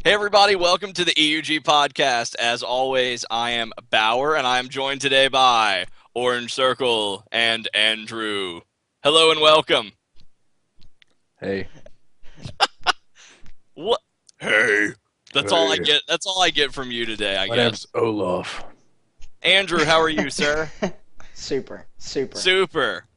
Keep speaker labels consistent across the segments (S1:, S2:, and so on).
S1: Hey everybody, welcome to the EUG podcast. As always, I am Bauer, and I am joined today by OrangeCircle and Andrew. Hello and welcome.
S2: Hey.
S1: What? Hey. That's all I
S2: Hey.
S1: get. That's all I get from you today, I
S2: My
S1: guess.
S2: name's Olaf.
S1: Andrew, how are you, sir?
S3: Super.
S1: Super.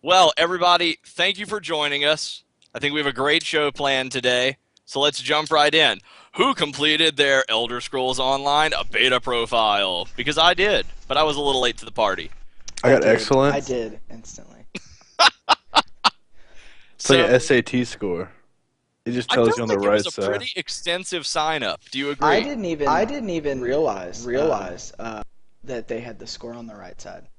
S1: Well, everybody, thank you for joining us. I think we have a great show planned today, so let's jump right in. Who completed their Elder Scrolls Online beta profile? Because I did, but I was a little late to the party.
S2: I got
S3: did.
S2: excellent.
S3: I did instantly.
S2: It's like an SAT score. It just
S1: I
S2: tells
S1: felt
S2: you on the
S1: like
S2: right
S1: it was a
S2: side.
S1: pretty extensive sign-up. Do you agree?
S3: I didn't even realize that they had the score on the right side.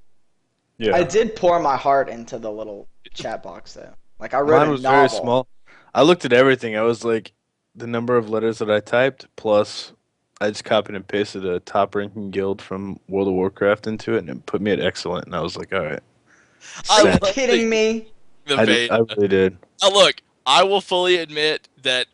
S2: Yeah.
S3: I did pour my heart into the little chat box though. Like I wrote
S2: Mine
S3: a
S2: was
S3: novel.
S2: very small. I looked at everything. I was like, the number of letters that I typed, plus I just copied and pasted a top-ranking guild from World of Warcraft into it, and it put me at excellent. And I was like, all right.
S3: Are you
S2: Send.
S3: kidding me?
S1: The
S2: I
S1: beta.
S2: really did.
S1: Look, I will fully admit that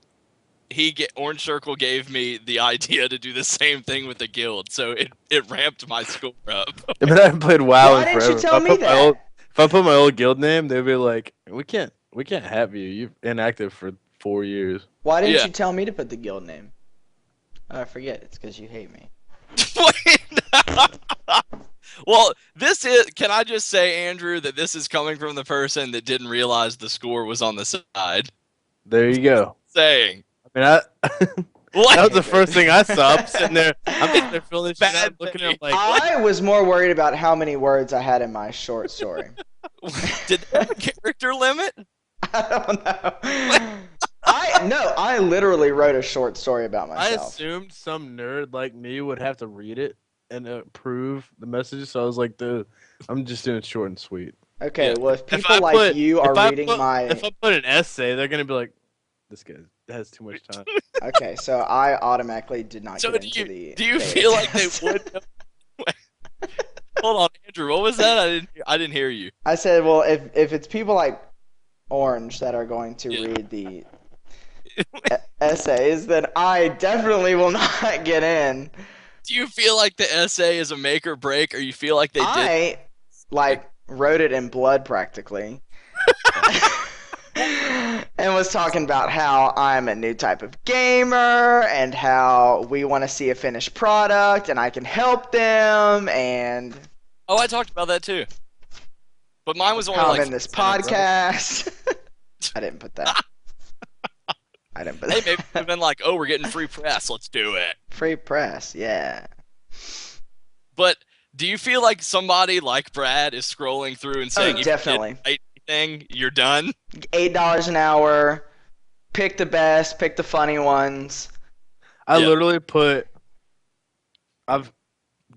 S1: OrangeCircle gave me the idea to do the same thing with the guild, so it ramped my score up.
S2: I mean, I haven't played WoW
S3: Why
S2: in
S3: didn't
S2: forever.
S3: you tell me that?
S2: If I put my old guild name, they'd be like, we can't have you. You've inactive for 4 years.
S3: Why didn't
S1: Yeah.
S3: you tell me to put the guild name? Oh, I forget. It's because you hate me.
S1: Well, can I just say, Andrew, that this is coming from the person that didn't realize the score was on the side.
S2: There you go.
S1: Saying.
S2: I mean,
S1: What?
S2: that was the first thing I saw. I'm sitting there filling this shit
S1: Bad
S2: out, looking
S1: thing.
S2: at like,
S3: I was more worried about how many words I had in my short story.
S1: Did they have a character limit?
S3: I don't know. I literally wrote a short story about
S2: I
S3: myself.
S2: assumed some nerd like me would have to read it and approve the messages. So I was like, dude, I'm just doing it short and sweet.
S3: Okay,
S1: Yeah.
S3: well, if
S2: If
S3: people
S2: I
S3: like
S2: put-
S3: you are
S2: if I
S3: reading
S2: put-
S3: my...
S2: If I put an essay, they're gonna be like, this guy has too much time.
S3: Okay, so I automatically did not
S1: So
S3: get
S1: do
S3: into
S1: you
S3: the
S1: do you
S3: beta
S1: feel like they
S3: test.
S1: would? Hold on, Andrew. What was that? I didn't hear you.
S3: I said, well, if it's people like Orange that are going to
S1: Yeah.
S3: read the essays, then I definitely will not get in.
S1: Do you feel like the essay is a make or break, or you feel like they did?
S3: I wrote it in blood practically. And was talking about how I'm a new type of gamer and how we want to see a finished product and I can help them and
S1: Oh, I talked about that too. But mine was only
S3: how I'm
S1: like
S3: in this
S1: 5 minutes, bro.
S3: podcast. I didn't put that. I didn't put
S1: Hey,
S3: that.
S1: maybe we've been like, oh, we're getting free press. Let's do it.
S3: Free press, yeah.
S1: But do you feel like somebody like Brad is scrolling through and saying, if
S3: definitely.
S1: you didn't write anything, you're done?
S3: $8 an hour. Pick the best. Pick the funny ones.
S2: I
S1: Yeah.
S2: literally I've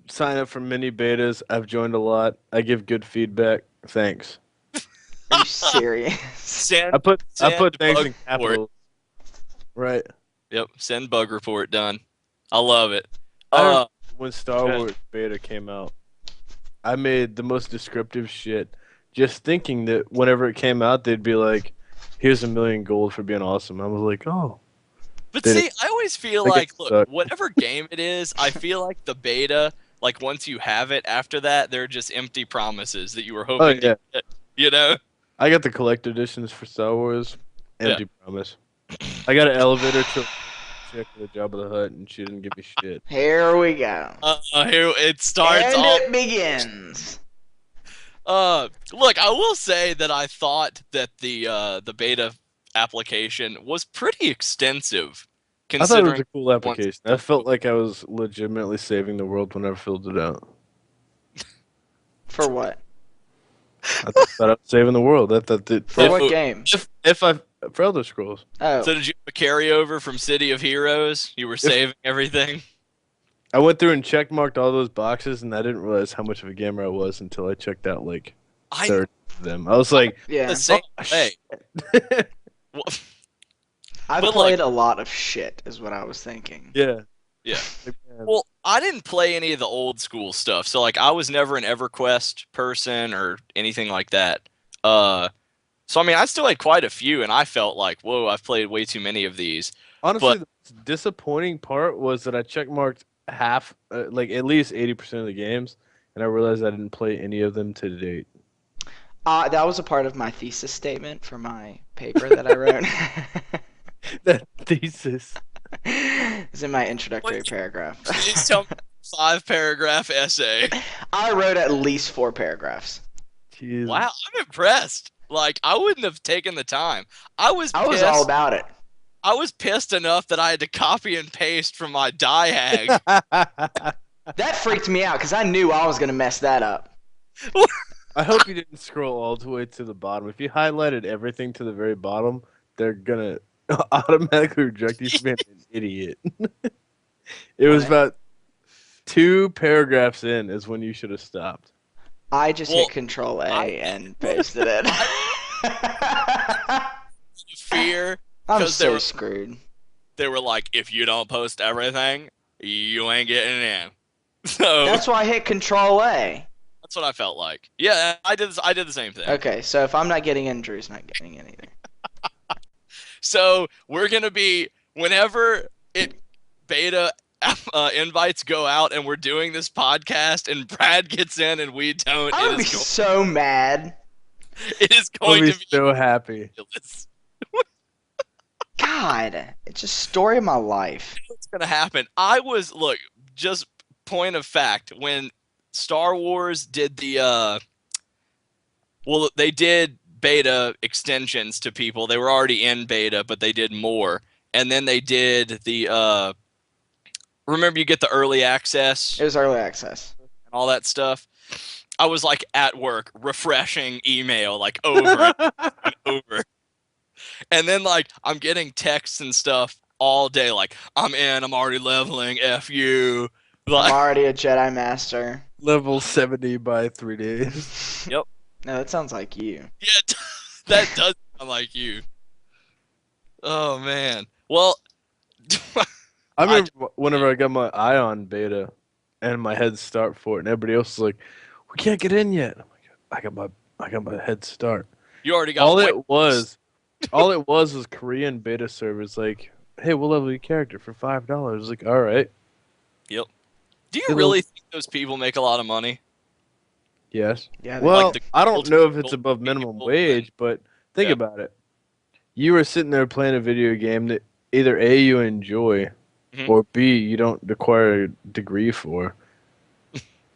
S2: signed up for mini betas. I've joined a lot. I give good feedback. Thanks.
S3: Are you serious?
S1: Send
S2: I put
S1: Send
S2: things
S1: bug
S2: in
S1: report.
S2: capitals. Right.
S1: Yep, send bug report done. I love it.
S2: I don't-
S1: Uh,
S2: When Star
S1: Okay.
S2: Wars beta came out, I made the most descriptive shit, just thinking that whenever it came out, they'd be like, "Here's $1 million gold for being awesome." I was like, "Oh,
S1: But
S2: Did
S1: see,
S2: it-
S1: I always feel
S2: Like it
S1: like, look,
S2: sucked.
S1: whatever game it is, I feel like the beta, like once you have it, after that, they're just empty promises that you were hoping
S2: yeah.
S1: to get, you know?
S2: I got the collector editions for Star Wars. Empty promise. I got an elevator to check with the Jabba the Hutt, and she didn't give me shit.
S3: Here we go.
S1: Here it starts
S3: And
S1: off.
S3: it begins.
S1: Look, I will say that I thought that the beta application was pretty extensive,
S2: I thought it was
S1: considering.
S2: a cool application. I felt like I was legitimately saving the world when I filled it out.
S3: For what?
S2: I thought I was saving the world. I thought that
S3: For what game?
S2: for Elder Scrolls.
S3: Oh,
S1: So did you have a carryover from City of Heroes? You were saving everything?
S2: I went through and check marked all those boxes, and I didn't realize how much of a gamer I was until I checked out like
S1: I
S2: 30 of them. I was like,
S3: yeah.
S1: the same
S2: Oh,
S1: way. Well,
S3: I've
S1: but
S3: played a lot of shit, is what I was thinking.
S2: yeah,
S1: Yeah.
S2: Like, man,
S1: Well, I didn't play any of the old school stuff, so like I was never an EverQuest person or anything like that. So I mean, I still had quite a few, and I felt like, whoa, I've played way too many of these.
S2: honestly,
S1: but-
S2: the disappointing part was that I checkmarked half, like at least 80% of the games, and I realized I didn't play any of them to date.
S3: That was a part of my thesis statement for my paper that I wrote.
S2: That thesis.
S3: It's in my introductory
S1: What?
S3: paragraph.
S1: Please tell me 5-paragraph essay.
S3: I wrote at least 4 paragraphs.
S2: Jeez.
S1: Wow, I'm impressed. Like, I wouldn't have taken the time. I was
S3: I was
S1: pissed.
S3: all about it.
S1: I was pissed enough that I had to copy and paste from my die hag.
S3: That freaked me out because I knew I was going to mess that up.
S2: I hope you didn't scroll all the way to the bottom. If you highlighted everything to the very bottom, they're gonna automatically reject you for being an idiot. It was
S3: What?
S2: about 2 paragraphs in is when you should have stopped.
S3: I just
S1: Well,
S3: hit Control A and pasted it.
S1: Fear.
S3: I'm
S1: 'Cause they
S3: so
S1: were-
S3: screwed.
S1: They were like, if you don't post everything, you ain't getting in. So
S3: That's why I hit Control A.
S1: that's what I felt like. Yeah, I did the same thing.
S3: Okay, so if I'm not getting in, Drew's not getting in either.
S1: So we're gonna be whenever beta invites go out and we're doing this podcast and Brad gets in and we don't.
S3: I would be so mad.
S1: It is
S2: I'll
S1: going
S2: be
S1: to be
S2: so happy.
S1: ridiculous.
S3: God, it's a story of my life.
S1: What's gonna happen? Look, just point of fact, when Star Wars did the well, they did beta extensions to people. They were already in beta, but they did more. And then they did the remember you get the early access
S3: It was early access.
S1: and all that stuff. I was like at work refreshing email like over and over. And then like I'm getting texts and stuff all day like I'm already leveling, F you.
S3: I'm
S1: Like,
S3: already a Jedi Master.
S2: Level 70 by 3 days.
S3: No, that sounds like you.
S1: yeah, that does sound like you. Oh man. Well,
S2: I remember whenever I got my Ion beta and my head start for it, and everybody else was like, "We can't get in yet." I'm like, I got my head start.
S1: you already got
S2: All
S1: points.
S2: all it was Korean beta servers like, "Hey, we'll level your character for $5." Like, all right,
S1: Yep. Do you
S2: It'll-
S1: really think those people make a lot of money?
S2: yes.
S3: Yeah.
S2: Well,
S1: Like the
S2: I don't know if
S1: gold
S2: it's above
S1: people
S2: minimum
S1: and-
S2: wage, but think
S1: Yeah.
S2: about it. You were sitting there playing a video game that either A, you enjoy,
S1: Mhm.
S2: or B, you don't require a degree for.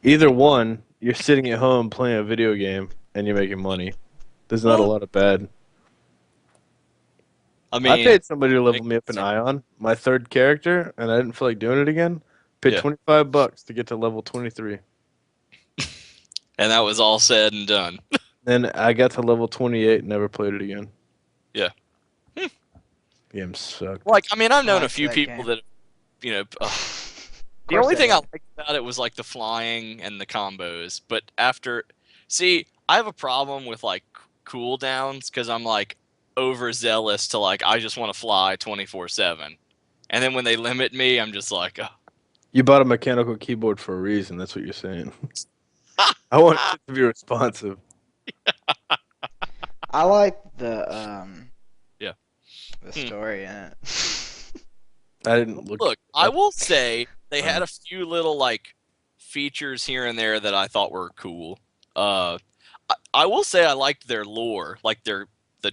S2: Either one, you're sitting at home playing a video game and you're making money. There's not a
S1: Well,
S2: lot of bad.
S1: I mean,
S2: I paid somebody to level
S1: like-
S2: me up in Ion, my 3rd character, and I didn't feel like doing it again. Paid
S1: Yeah.
S2: $25 to get to level 23.
S1: and that was all said and done.
S2: Then I got to level 28 and never played it again.
S1: Yeah.
S2: Game sucked.
S1: Like, I mean, I've known a
S3: liked
S1: few
S3: that
S1: people
S3: game.
S1: that, you know, the
S3: course
S1: only
S3: they
S1: thing I
S3: did.
S1: liked about it was like the flying and the combos. But see, I have a problem with like cooldowns because I'm like overzealous to like I just want to fly 24/7, and then when they limit me, I'm just like, oh.
S2: You bought a mechanical keyboard for a reason. That's what you're saying. I want it to be responsive.
S3: I like the
S1: Yeah.
S3: the story in it.
S2: I didn't look.
S1: Look, I will say they had a few little like features here and there that I thought were cool. I will say I liked their lore, like the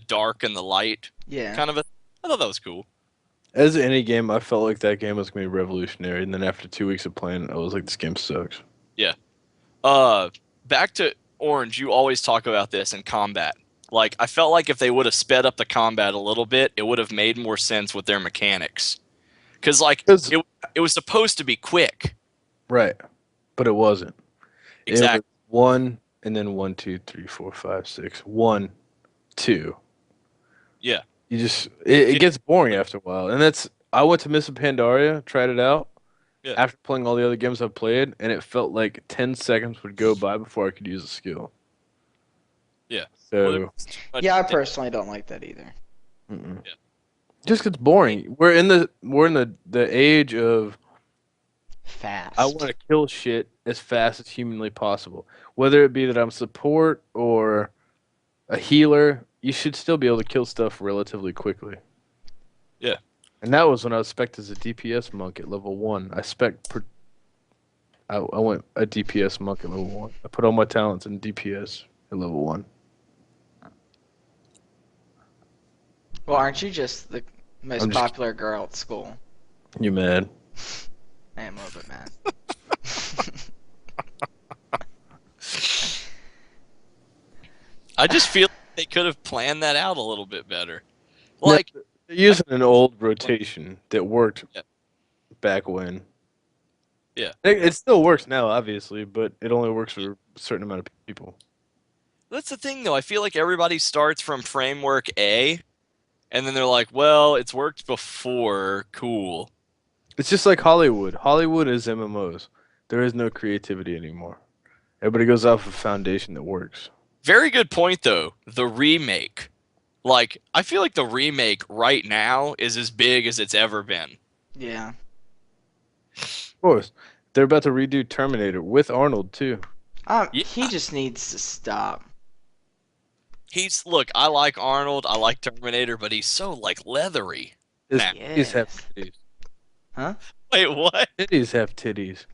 S1: dark and the light
S3: Yeah.
S1: kind of. I thought that was cool.
S2: As any game, I felt like that game was going to be revolutionary. And then after 2 weeks of playing it, I was like, this game sucks.
S1: Back to Orange, you always talk about this in combat. Like, I felt like if they would have sped up the combat a little bit, it would have made more sense with their mechanics. Because, like,
S2: 'Cause-
S1: it was supposed to be quick.
S2: Right. But it wasn't.
S1: Exactly.
S2: It was 1, and then 1, 2, 3, 4, 5, 6. 1, 2.
S1: Yeah.
S2: You just it gets boring after a while. And I went to Miss Pandaria, tried it out.
S1: Yeah.
S2: After playing all the other games I've played, and it felt like 10 seconds would go by before I could use a skill.
S1: Yeah.
S2: So
S1: Well, it was too much-
S3: Yeah, I personally don't like that either.
S2: mm-mm.
S1: Yeah.
S2: Just gets boring. We're in the age of
S3: Fast.
S2: I want to kill shit as fast as humanly possible. Whether it be that I'm support or a healer, you should still be able to kill stuff relatively quickly. And that was when I was spec'd as a DPS monk at level 1. I went a DPS monk at level 1. I put all my talents in DPS at level 1.
S3: Well, aren't you just the most
S2: I'm just-
S3: popular girl at school?
S2: You mad?
S3: I am a little bit mad.
S1: I just feel they could have planned that out a little bit better. Like,
S2: They're using an old rotation that worked
S1: Yeah.
S2: back when.
S1: Yeah.
S2: It still works now, obviously, but it only works for a certain amount of people.
S1: that's the thing, though. I feel like everybody starts from framework A, and then they're like, well, it's worked before. Cool.
S2: It's just like Hollywood. Hollywood is MMOs. There is no creativity anymore. Everybody goes off a foundation that works.
S1: Very good point, though. The remake. Like, I feel like the remake right now is as big as it's ever been.
S3: Yeah.
S2: Of course. They're about to redo Terminator with Arnold, too.
S1: Yeah.
S3: He just needs to stop.
S1: Look, I like Arnold, I like Terminator, but he's so, like, leathery.
S2: His
S1: Nah.
S2: titties have
S3: Yes.
S2: titties.
S3: Huh?
S1: Wait, what?
S2: Titties have titties.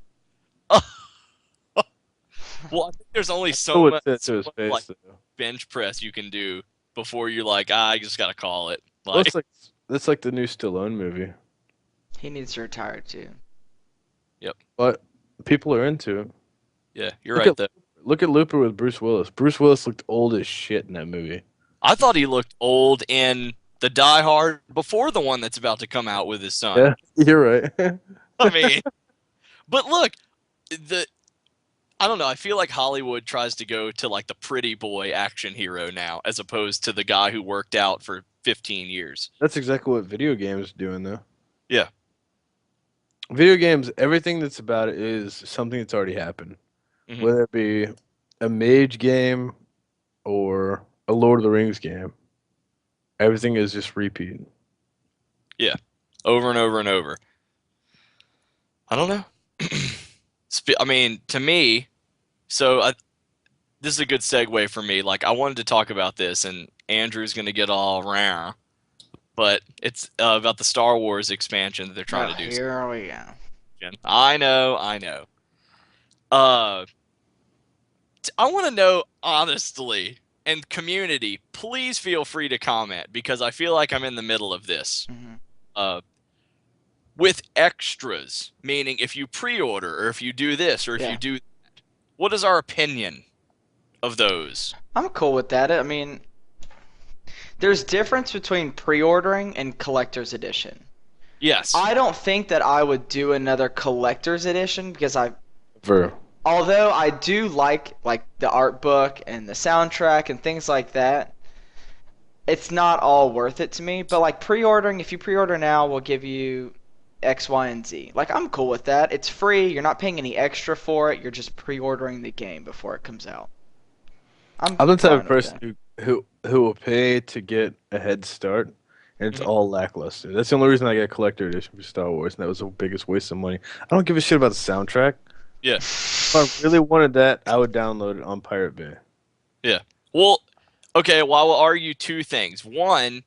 S1: Well, I think there's only
S2: That's
S1: so
S2: what
S1: much
S2: it said to his face,
S1: like,
S2: though.
S1: bench press you can do before you're like, I just gotta call it. Like,
S2: That's like the new Stallone movie.
S3: He needs to retire too.
S2: But people are into it.
S1: yeah, you're
S2: Look
S1: right,
S2: at-
S1: though.
S2: Look at Looper with Bruce Willis. Bruce Willis looked old as shit in that movie.
S1: I thought he looked old in the Die Hard before the one that's about to come out with his son.
S2: Yeah, you're right.
S1: I mean, but look, I don't know. I feel like Hollywood tries to go to like the pretty boy action hero now, as opposed to the guy who worked out for 15 years.
S2: That's exactly what video games are doing, though.
S1: Yeah.
S2: Video games, everything that's about it is something that's already happened.
S1: Mhm.
S2: Whether it be a Mage game or a Lord of the Rings game. Everything is just repeat.
S1: Over and over and over. I don't know. I mean, to me, this is a good segue for me. Like, I wanted to talk about this, and Andrew's going to get all rah, but it's about the Star Wars expansion that they're trying to do.
S3: Here we go.
S1: I know. I want to know honestly, and community, please feel free to comment because I feel like I'm in the middle of this.
S3: Mhm.
S1: With extras, meaning if you pre-order or if you do this or if
S3: Yeah.
S1: you do that, what is our opinion of those?
S3: I'm cool with that. I mean, there's difference between pre-ordering and collector's edition.
S1: Yes.
S3: I don't think that I would do another collector's edition because
S2: For
S3: although I do like the art book and the soundtrack and things like that, it's not all worth it to me. But like pre-ordering, if you pre-order now, we'll give you X, Y, and Z. Like, I'm cool with that. It's free. You're not paying any extra for it. You're just pre-ordering the game before it comes out.
S2: I'm the type
S3: fine
S2: of
S3: with
S2: person who will pay to get a head start, and it's
S1: Mhm.
S2: all lackluster. That's the only reason I got collector edition for Star Wars, and that was the biggest waste of money. I don't give a shit about the soundtrack.
S1: Yeah.
S2: If I really wanted that, I would download it on Pirate Bay.
S1: Well, okay, well, I will argue two things. One,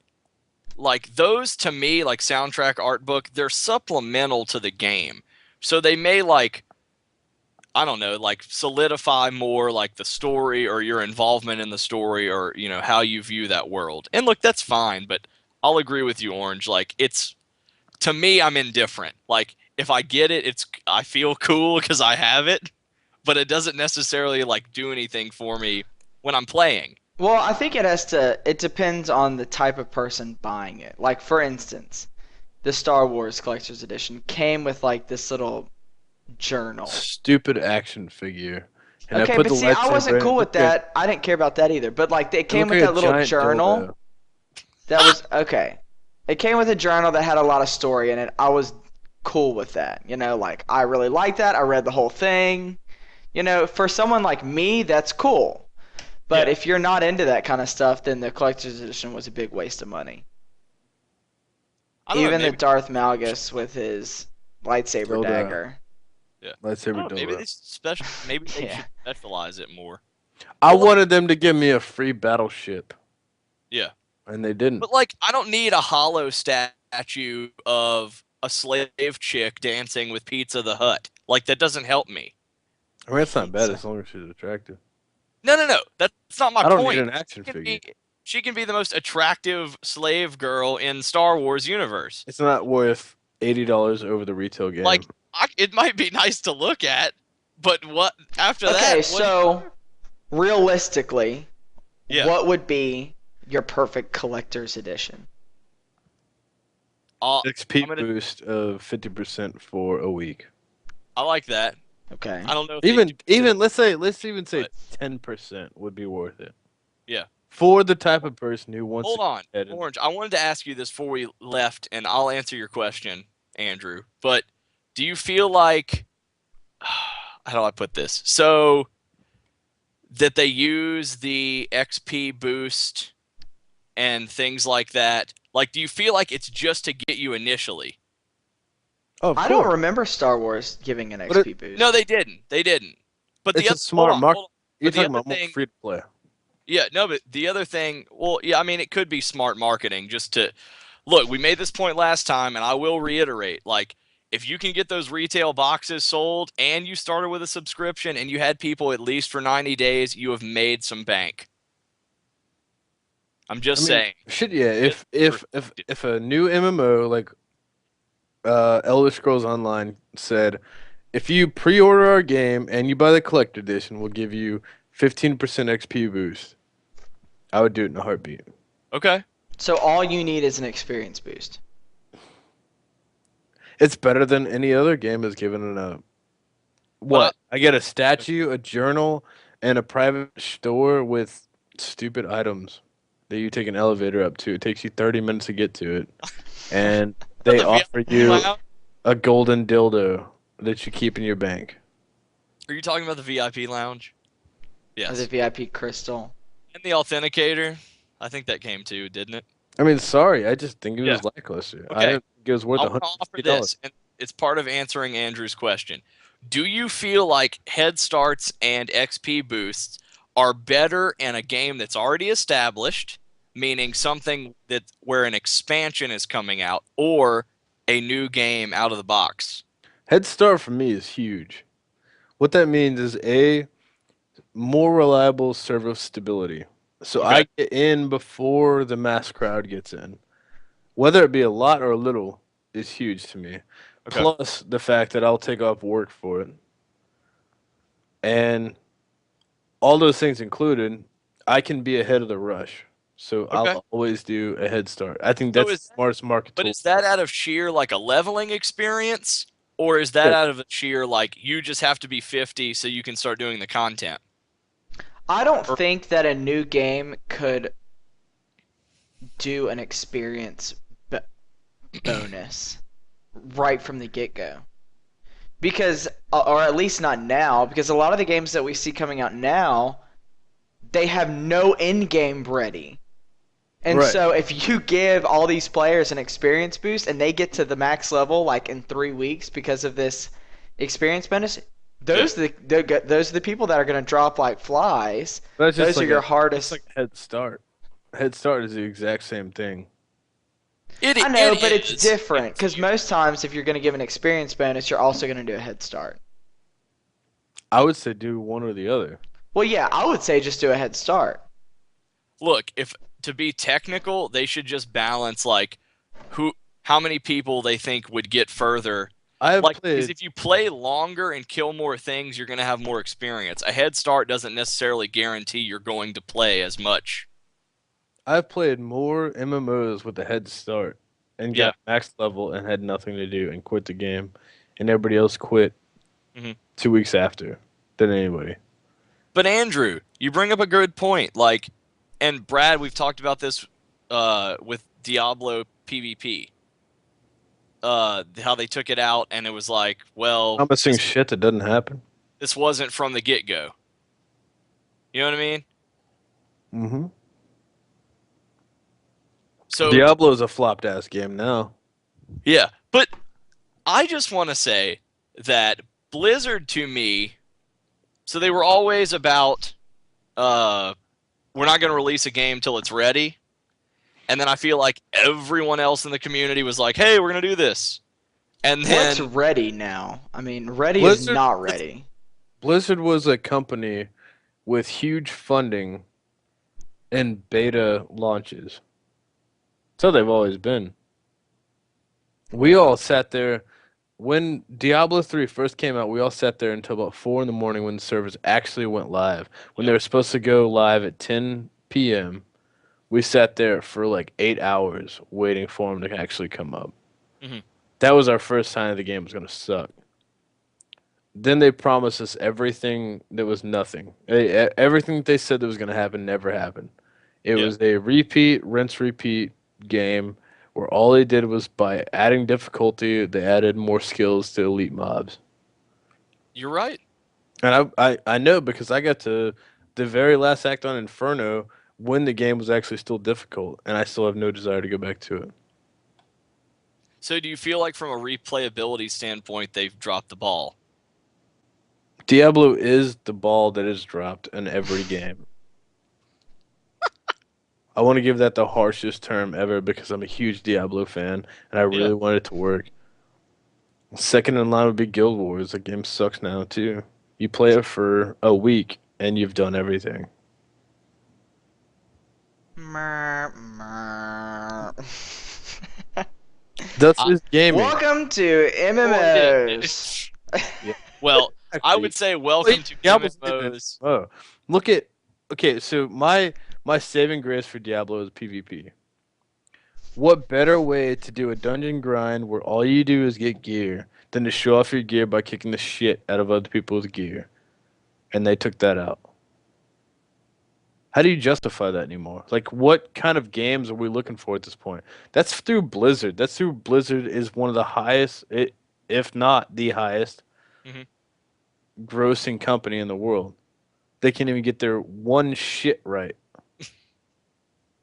S1: like those to me, like soundtrack art book, they're supplemental to the game. So they may like, I don't know, like solidify more like the story or your involvement in the story or, you know, how you view that world. And look, that's fine, but I'll agree with you, Orange. Like it's, to me, I'm indifferent. Like if I get it, I feel cool because I have it, but it doesn't necessarily like do anything for me when I'm playing.
S3: Well, I think it depends on the type of person buying it. Like, for instance, the Star Wars Collector's Edition came with, like, this little journal.
S2: Stupid action figure. And
S3: Okay,
S2: put
S3: but
S2: the
S3: see, I
S2: lightsaber
S3: wasn't
S2: in-
S3: cool with
S2: look at-
S3: that. I didn't care about that either. But, like, it came
S2: look
S3: with
S2: at
S3: that
S2: a
S3: little
S2: giant
S3: journal.
S2: dildo.
S3: That was, okay. It came with a journal that had a lot of story in it. I was cool with that. You know, like, I really liked that. I read the whole thing. You know, for someone like me, that's cool. But
S1: Yeah.
S3: if you're not into that kind of stuff, then the collector's edition was a big waste of money.
S1: I don't know,
S3: Even the
S1: maybe-
S3: Darth Malgus with his lightsaber
S2: Dildo.
S3: Dagger.
S2: Lightsaber
S1: I don't know, maybe
S2: dildo.
S1: they maybe they
S3: Yeah.
S1: should specialize it more.
S2: I
S1: Well,
S2: wanted them to give me a free battleship.
S1: Yeah.
S2: And they didn't.
S1: But like, I don't need a hollow status statue of a slave chick dancing with Pizza the Hut. Like, that doesn't help me.
S2: I mean, it's not bad
S3: Pizza.
S2: as long as she's attractive.
S1: No. That's not my
S2: I don't
S1: point.
S2: need an action
S1: She can
S2: figure.
S1: she can be the most attractive slave girl in Star Wars universe.
S2: It's not worth $80 over the retail game.
S1: Like, it might be nice to look at, but what after that?
S3: Okay,
S1: what-
S3: so realistically,
S1: Yeah.
S3: what would be your perfect collector's edition?
S2: XP
S1: I'm gonna-
S2: boost of 50% for a week.
S1: I like that.
S3: Okay.
S1: I don't know. If
S2: Even
S1: 50%.
S2: let's even say
S1: But-
S2: 10% would be worth it.
S1: Yeah.
S2: For the type of person who wants
S1: Hold
S2: to
S1: on,
S2: go ahead and-
S1: Orange. I wanted to ask you this before we left, and I'll answer your question, Andrew. But do you feel like, how do I put this? So that they use the XP boost and things like that. Like, do you feel like it's just to get you initially?
S2: Oh, of
S3: I don't
S2: course.
S3: remember Star Wars giving an
S2: But
S3: XP boost.
S1: No, they didn't. They didn't. But
S2: It's
S1: the
S2: a
S1: other,
S2: smart
S1: hold on,
S2: market.
S1: hold on.
S2: You're
S1: but the
S2: talking
S1: other
S2: about more
S1: thing-
S2: free to play.
S1: Yeah, no, but the other thing, well, yeah, I mean, it could be smart marketing just to look. We made this point last time, and I will reiterate: like, if you can get those retail boxes sold, and you started with a subscription, and you had people at least for 90 days, you have made some bank. I'm just saying.
S2: Shit, yeah.
S1: Just
S2: If a new MMO like Elder Scrolls Online said, if you pre-order our game and you buy the collector edition, we'll give you 15% XP boost. I would do it in a heartbeat.
S1: Okay.
S3: So all you need is an experience boost.
S2: It's better than any other game is given in a. What? I get a statue, a journal, and a private store with stupid items that you take an elevator up to. It takes you 30 minutes to get to it. And they
S1: The
S2: offer
S1: VIP
S2: you
S1: lounge?
S2: a golden dildo that you keep in your bank.
S1: Are you talking about the VIP lounge? Yes.
S3: As a VIP crystal.
S1: And the authenticator. I think that came too, didn't it?
S2: I mean, sorry, I just think it was
S1: Yeah.
S2: lackluster. I
S1: Okay.
S2: didn't think it was worth
S1: I want to offer
S2: $150.
S1: this, and it's part of answering Andrew's question. Do you feel like head starts and XP boosts are better in a game that's already established, meaning something that where an expansion is coming out, or a new game out of the box?
S2: Head Start for me is huge. What that means is a more reliable server stability. So
S1: Okay.
S2: I get in before the mass crowd gets in. Whether it be a lot or a little is huge to me.
S1: Okay.
S2: Plus the fact that I'll take off work for it. And all those things included, I can be ahead of the rush. So
S1: Okay.
S2: I'll always do a head start. I think
S1: So
S2: that's
S1: is
S2: the smartest market
S1: But
S2: tool.
S1: is that out of sheer like a leveling experience, or is that
S2: Yeah.
S1: out of a sheer like you just have to be 50 so you can start doing the content?
S3: I don't think that a new game could do an experience bonus right from the get-go. Because, or at least not now, because a lot of the games that we see coming out now, they have no in-game ready. And
S2: Right.
S3: so if you give all these players an experience boost and they get to the max level like in 3 weeks because of this experience bonus, those are the people that are going to drop like flies.
S2: That's just
S3: Those
S2: like
S3: are your
S2: a-
S3: hardest.
S2: It's like Head Start. Head Start is the exact same thing.
S3: I know, but it's
S1: is.
S3: different because most times if you're going to give an experience bonus, you're also going to do a head start.
S2: I would say do one or the other.
S3: Well, yeah, I would say just do a head start.
S1: Look, if to be technical, they should just balance like how many people they think would get further.
S2: I've
S1: Like, because
S2: played.
S1: if you play longer and kill more things, you're going to have more experience. A head start doesn't necessarily guarantee you're going to play as much.
S2: I've played more MMOs with a head start and
S1: Yeah.
S2: got max level and had nothing to do and quit the game, and everybody else quit
S1: Mhm.
S2: 2 weeks after than anybody.
S1: But Andrew, you bring up a good point. Like, and Brad, we've talked about this with Diablo PvP. How they took it out, and it was like, well,
S2: Promising shit that doesn't happen.
S1: this wasn't from the get-go. You know what I mean?
S2: Mm-hmm.
S1: So
S2: Diablo's a flopped ass game now.
S1: yeah, but I just want to say that Blizzard to me, so they were always about, we're not going to release a game till it's ready. and then I feel like everyone else in the community was like, "Hey, we're gonna do this," and
S3: What's
S1: then
S3: ready now? I mean, ready is
S2: Blizzard,
S3: not ready.
S2: Blizzard was a company with huge funding and beta launches. So they've always been. We all sat there when Diablo 3 first came out. We all sat there until about 4 in the morning when the servers actually went live. When they were supposed to go live at 10 p.m., we sat there for like 8 hours waiting for them to actually come up.
S1: Mhm.
S2: That was our first sign the game was going to suck. Then they promised us everything that was nothing. Everything that they said that was going to happen never happened. It
S1: Yeah.
S2: was a repeat, rinse, repeat game where all they did was by adding difficulty, they added more skills to elite mobs.
S1: you're right.
S2: And I know because I got to the very last act on Inferno when the game was actually still difficult, and I still have no desire to go back to it.
S1: So do you feel like from a replayability standpoint they've dropped the ball?
S2: Diablo is the ball that is dropped in every game. I want to give that the harshest term ever because I'm a huge Diablo fan and I really want it to work. Second in line would be Guild Wars. The game sucks now too. You play it for a week and you've done everything. That's his gaming.
S3: Welcome to MMOs.
S1: Well, I would say welcome to
S2: Diablo's
S1: MMOs.
S2: Oh, look at okay. So my saving grace for Diablo is PvP. What better way to do a dungeon grind where all you do is get gear than to show off your gear by kicking the shit out of other people's gear? And they took that out. How do you justify that anymore? Like, what kind of games are we looking for at this point? That's through Blizzard. That's through Blizzard is one of the highest, if not the highest,
S1: Mhm.
S2: grossing company in the world. They can't even get their one shit right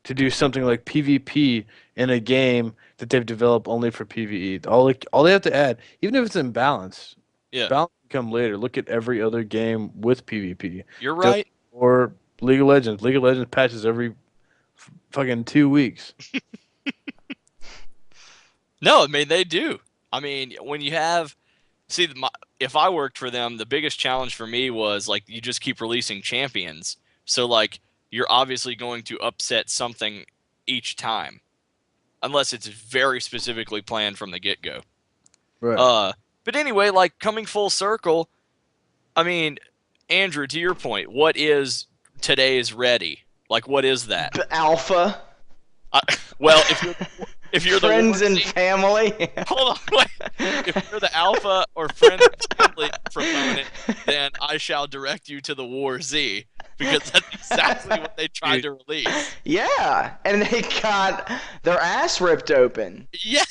S2: to do something like PvP in a game that they've developed only for PvE. All they have to add, even if it's imbalance,
S1: Yeah,
S2: balance can come later. Look at every other game with PvP.
S1: you're right.
S2: Or League of Legends. League of Legends patches every fucking 2 weeks.
S1: No, I mean they do. I mean, when you have if I worked for them, the biggest challenge for me was like you just keep releasing champions. So like you're obviously going to upset something each time, unless it's very specifically planned from the get-go.
S2: Right.
S1: But anyway, like coming full circle, I mean, Andrew, to your point, what is today's ready? Like, what is that?
S3: The alpha.
S1: Well, if you're
S3: friends
S1: the
S3: and family.
S1: hold on, wait. If you're the alpha or friend and family proponent, then I shall direct you to the War Z because that's exactly what they tried to release.
S3: Yeah, and they got their ass ripped open.
S1: Yeah.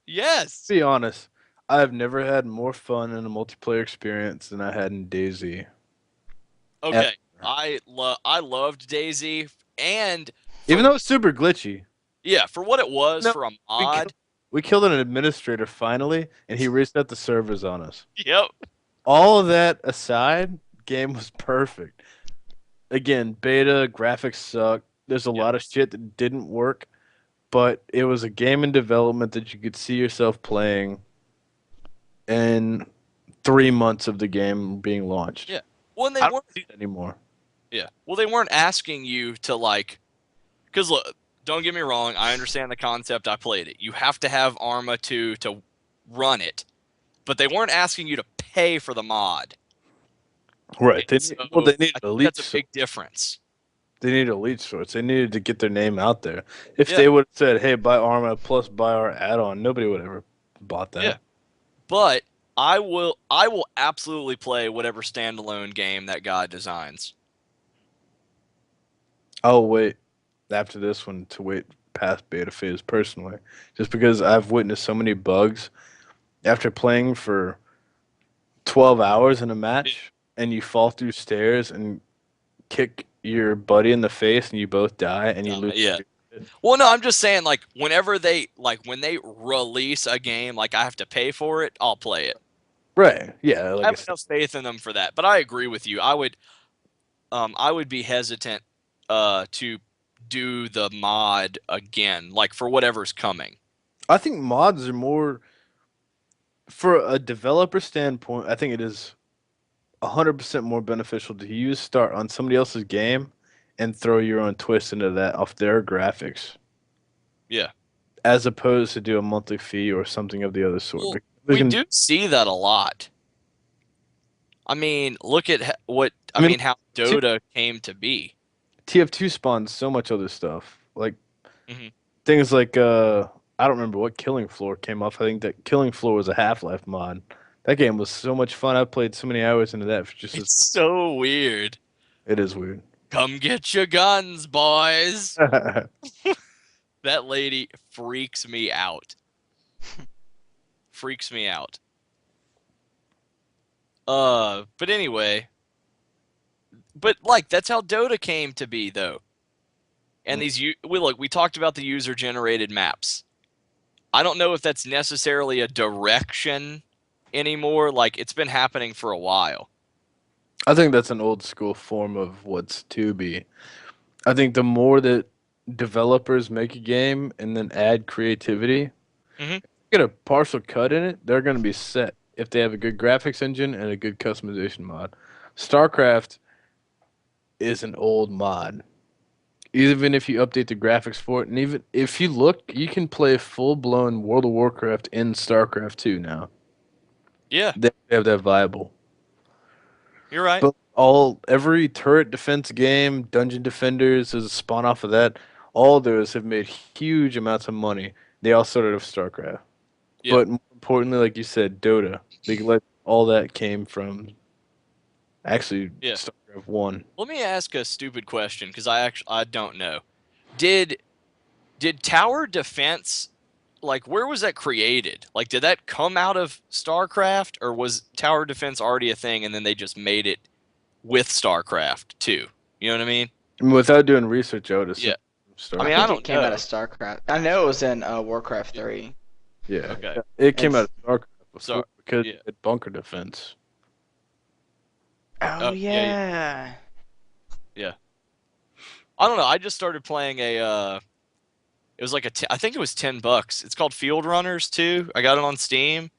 S1: Yes.
S2: To be honest, I've never had more fun in a multiplayer experience than I had in DayZ.
S1: Okay. I loved DayZ, and
S2: Even though it's super glitchy.
S1: yeah, for what it was
S2: No,
S1: for a mod.
S2: We killed an administrator finally, and he reset the servers on us.
S1: Yep.
S2: All of that aside, game was perfect. Again, beta, graphics suck. There's a lot of shit that didn't work, but it was a game in development that you could see yourself playing in 3 months of the game being launched.
S1: Yeah. Well, and they
S2: I don't
S1: weren't
S2: see it anymore.
S1: Yeah. Well, they weren't asking you to like, because look, don't get me wrong. I understand the concept. I played it. You have to have Arma to run it, but they weren't asking you to pay for the mod.
S2: Right. They
S1: So,
S2: need
S1: I think
S2: elite.
S1: that's a big difference.
S2: They need elite sorts. They needed to get their name out there. If
S1: Yeah.
S2: they would have said, "Hey, buy Arma plus buy our add-on," nobody would ever bought that.
S1: Yeah. But I will absolutely play whatever standalone game that guy designs.
S2: I'll wait after this one to wait past beta phase personally, just because I've witnessed so many bugs after playing for 12 hours in a match, and you fall through stairs and kick your buddy in the face, and you both die, and you lose.
S1: Yeah. Well, no, I'm just saying, like, whenever when they release a game, like, I have to pay for it, I'll play it.
S2: Right. Yeah. Like
S1: I have enough faith in them for that. But I agree with you. I would be hesitant to do the mod again, like for whatever's coming.
S2: I think mods are more, for a developer standpoint, I think it is 100% more beneficial to use start on somebody else's game and throw your own twist into that off their graphics,
S1: Yeah.
S2: as opposed to do a monthly fee or something of the other sort.
S1: Well,
S2: Because
S1: we do see that a lot. I mean, look at what I mean how Dota came to be.
S2: TF2 spawns so much other stuff. Like
S1: Mhm.
S2: things like I don't remember what Killing Floor came off. I think that Killing Floor was a Half-Life mod. That game was so much fun. I played so many hours into that for just
S1: It's so weird.
S2: It is weird.
S1: Come get your guns, boys. That lady freaks me out. Freaks me out. But anyway, but like that's how Dota came to be though. And we talked about the user generated maps. I don't know if that's necessarily a direction anymore. Like it's been happening for a while.
S2: I think that's an old school form of what's to be. I think the more that developers make a game and then add creativity,
S1: Mhm.
S2: get a partial cut in it, they're going to be set if they have a good graphics engine and a good customization mod. StarCraft is an old mod. Even if you update the graphics for it, and even if you look, you can play full-blown World of Warcraft in StarCraft 2 now.
S1: Yeah,
S2: They have that viable.
S1: you're right.
S2: But every turret defense game, Dungeon Defenders is a spawn off of that. All those have made huge amounts of money. They all started with StarCraft.
S1: Yeah.
S2: But more importantly, like you said, Dota. All that came from actually
S1: Yeah.
S2: StarCraft 1.
S1: Let me ask a stupid question because I don't know. Did tower defense, like where was that created? Like did that come out of StarCraft or was tower defense already a thing and then they just made it with StarCraft too? You know what I mean?
S2: I mean, without doing research, I would assume
S1: Yeah.
S2: StarCraft.
S1: I mean,
S3: I
S1: I
S3: think
S1: don't
S3: it came out
S1: know.
S3: of StarCraft. I know it was in Warcraft 3.
S2: Yeah.
S1: Okay.
S2: It came out of StarCraft before because
S1: yeah.
S2: it had bunker defense.
S3: Oh,
S1: yeah.
S3: yeah.
S1: I don't know. I just started playing it was like I think it was $10. It's called Field Runners 2. I got it on Steam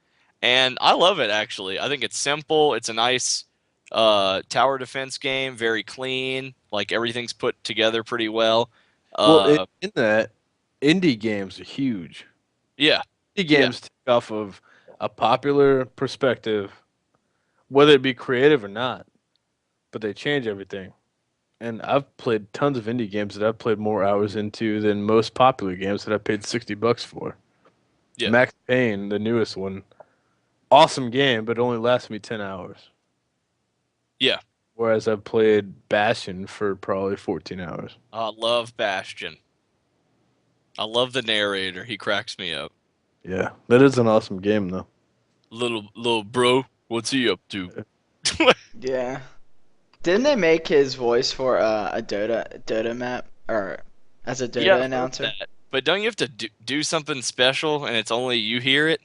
S1: and I love it actually. I think it's simple. It's a nice tower defense game, very clean. Like everything's put together pretty well.
S2: Well, in that, indie games are huge.
S1: Yeah.
S2: Indie games take off of a popular perspective, whether it be creative or not, but they change everything. And I've played tons of indie games that I've played more hours into than most popular games that I paid $60 for.
S1: Yeah.
S2: Max Payne, the newest one, awesome game, but it only lasted me 10 hours.
S1: Yeah.
S2: Whereas I've played Bastion for probably 14 hours.
S1: I love Bastion. I love the narrator. He cracks me up.
S2: Yeah, that is an awesome game, though.
S1: Little bro, what's he up to?
S3: Yeah. Didn't they make his voice for a Dota map or as a Dota
S1: Yeah, I've heard
S3: announcer?
S1: that. But don't you have to do something special and it's only you hear it?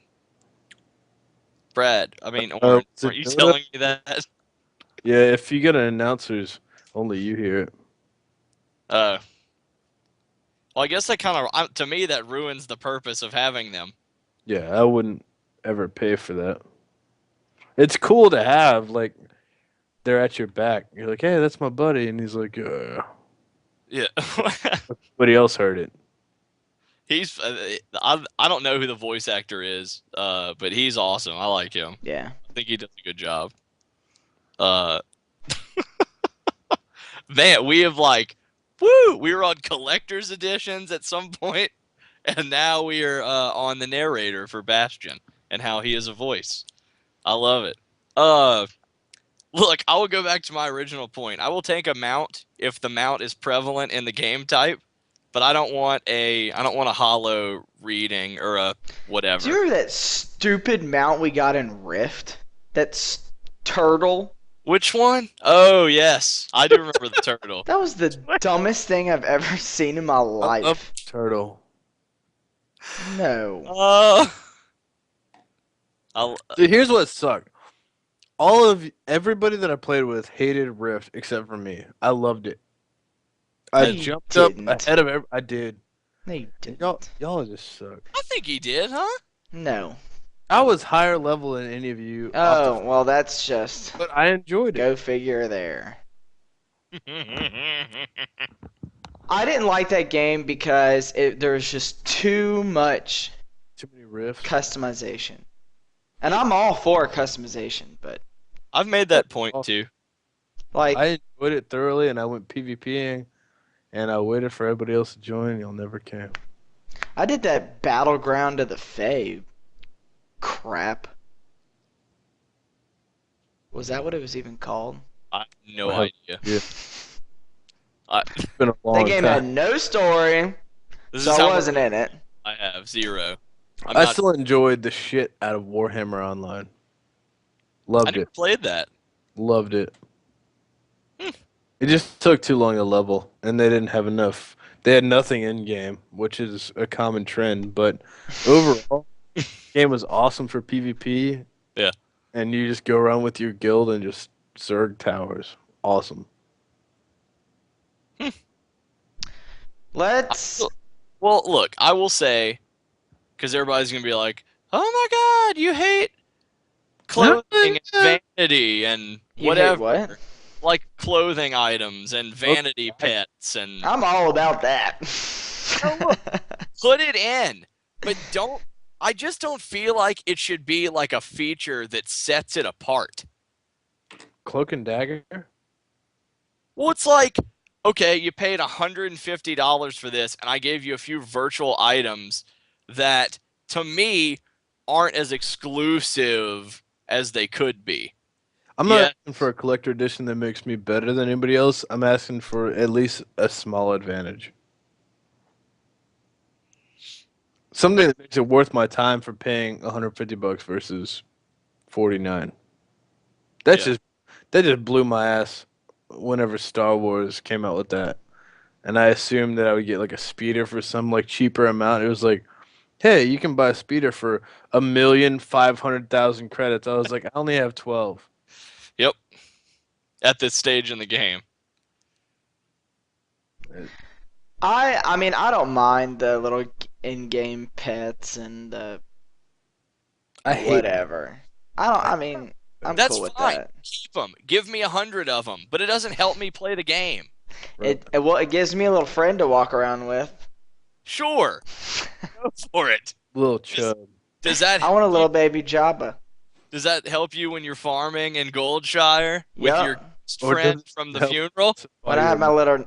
S1: Brad, I mean, Orange,
S2: was it
S1: aren't you
S2: Dota?
S1: telling me that?
S2: Yeah, if you get an announcer's, only you hear it.
S1: Well, I guess that kind of, to me, that ruins the purpose of having them.
S2: Yeah, I wouldn't ever pay for that. It's cool to have, like, they're at your back. You're like, hey, that's my buddy. And he's like,
S1: Yeah.
S2: Somebody else heard it.
S1: He's, I don't know who the voice actor is, but he's awesome. I like him.
S3: Yeah.
S1: I think he does a good job. Man, we have we were on collector's editions at some point, and now we are on the narrator for Bastion and how he is a voice. I love it. Look, I will go back to my original point. I will take a mount if the mount is prevalent in the game type, but I don't want a hollow reading or a whatever.
S3: Do you remember that stupid mount we got in Rift? That's turtle.
S1: Which one? Oh, yes. I do remember the turtle.
S3: That was the dumbest thing I've ever seen in my
S2: I
S3: life.
S2: love Turtle.
S3: No.
S2: Dude, here's what sucked. Everybody that I played with hated Rift except for me. I loved it. I
S3: You
S2: jumped up
S3: didn't.
S2: ahead of I did.
S3: No, you
S2: And y'all,
S3: didn't.
S2: y'all just suck.
S1: I think he did, huh?
S3: No.
S2: I was higher level than any of you.
S3: Oh, well, that's just
S2: But I enjoyed it.
S3: go figure there. I didn't like that game because there was just too much
S2: Too many riffs.
S3: customization. And I'm all for customization, but
S1: I've made that point too.
S3: like
S2: I enjoyed it thoroughly, and I went PvPing, and I waited for everybody else to join, and y'all never came.
S3: I did that Battleground of the Fae crap. Was that what it was even called?
S1: I have no
S2: Well,
S1: idea.
S2: Yeah,
S1: I,
S2: it's been a long
S3: That game had
S2: time.
S3: no story,
S1: this
S3: so
S1: is
S3: I
S1: how
S3: wasn't in it.
S1: I have 0. I'm
S2: I
S1: not.
S2: still enjoyed the shit out of Warhammer Online.
S1: I
S2: Loved
S1: never
S2: it.
S1: played that.
S2: Loved it. It just took too long to level, and they didn't have enough. They had nothing in game, which is a common trend. But overall, the game was awesome for PvP.
S1: Yeah.
S2: And you just go around with your guild and just Zerg towers. Awesome.
S3: Let's.
S1: Well, look, I will say, because everybody's gonna be like, "Oh my God, you hate clothing and vanity and
S3: You hate
S1: whatever."
S3: what?
S1: Like clothing items and vanity pets and
S3: I'm all about that.
S1: put it in, but don't. I just don't feel like it should be like a feature that sets it apart.
S2: Cloak and Dagger?
S1: Well, it's like, okay, you paid $150 for this, and I gave you a few virtual items that, to me, aren't as exclusive as they could be.
S2: I'm not
S1: Yeah.
S2: asking for a collector edition that makes me better than anybody else. I'm asking for at least a small advantage. Something that makes it worth my time for paying $150 versus 49.
S1: Yeah.
S2: That just blew my ass whenever Star Wars came out with that. And I assumed that I would get like a speeder for some like cheaper amount. It was like, hey, you can buy a speeder for 1,500,000 credits. I was like, I only have 12.
S1: Yep. At this stage in the game.
S3: I mean, I don't mind the little in-game pets and the
S2: I hate
S3: whatever. I mean, I'm
S1: That's
S3: cool with
S1: fine.
S3: that.
S1: Keep them. Give me 100 of them, but it doesn't help me play the game.
S3: It gives me a little friend to walk around with.
S1: Sure. Go for it.
S2: little chub.
S1: Does that
S3: I want a little baby Jabba.
S1: Does that help you when you're farming in Goldshire with
S3: Yeah.
S1: your
S2: Or
S1: friend
S2: does it
S1: from the
S2: help-
S1: funeral?
S3: When I have my little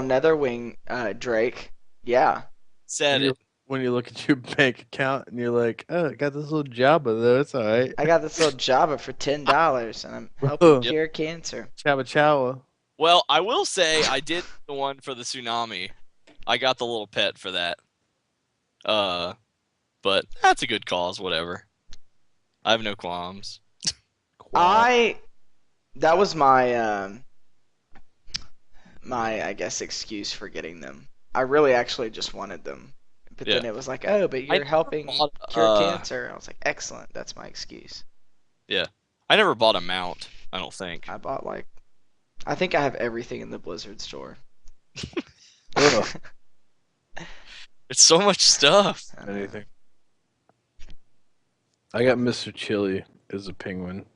S3: Netherwing Drake, yeah.
S1: Said
S2: You-
S1: it.
S2: When you look at your bank account and you're like, oh, I got this little Jabba though. It's all right.
S3: I got this little Jabba for $10, and I'm
S2: Bro.
S3: helping
S2: Yep.
S3: cure cancer.
S2: Chaba Chawa.
S1: Well, I will say I did the one for the tsunami. I got the little pet for that. But that's a good cause, whatever. I have no qualms.
S3: That was my I guess excuse for getting them. I really actually just wanted them. But then
S1: Yeah.
S3: it was like, oh, but you're
S1: never
S3: helping
S1: bought,
S3: cure cancer. I was like, excellent. That's my excuse.
S1: I never bought a mount, I don't think.
S3: I bought I think I have everything in the Blizzard store.
S2: Ugh.
S1: It's so much stuff.
S2: Anything. I got Mr. Chili as a penguin.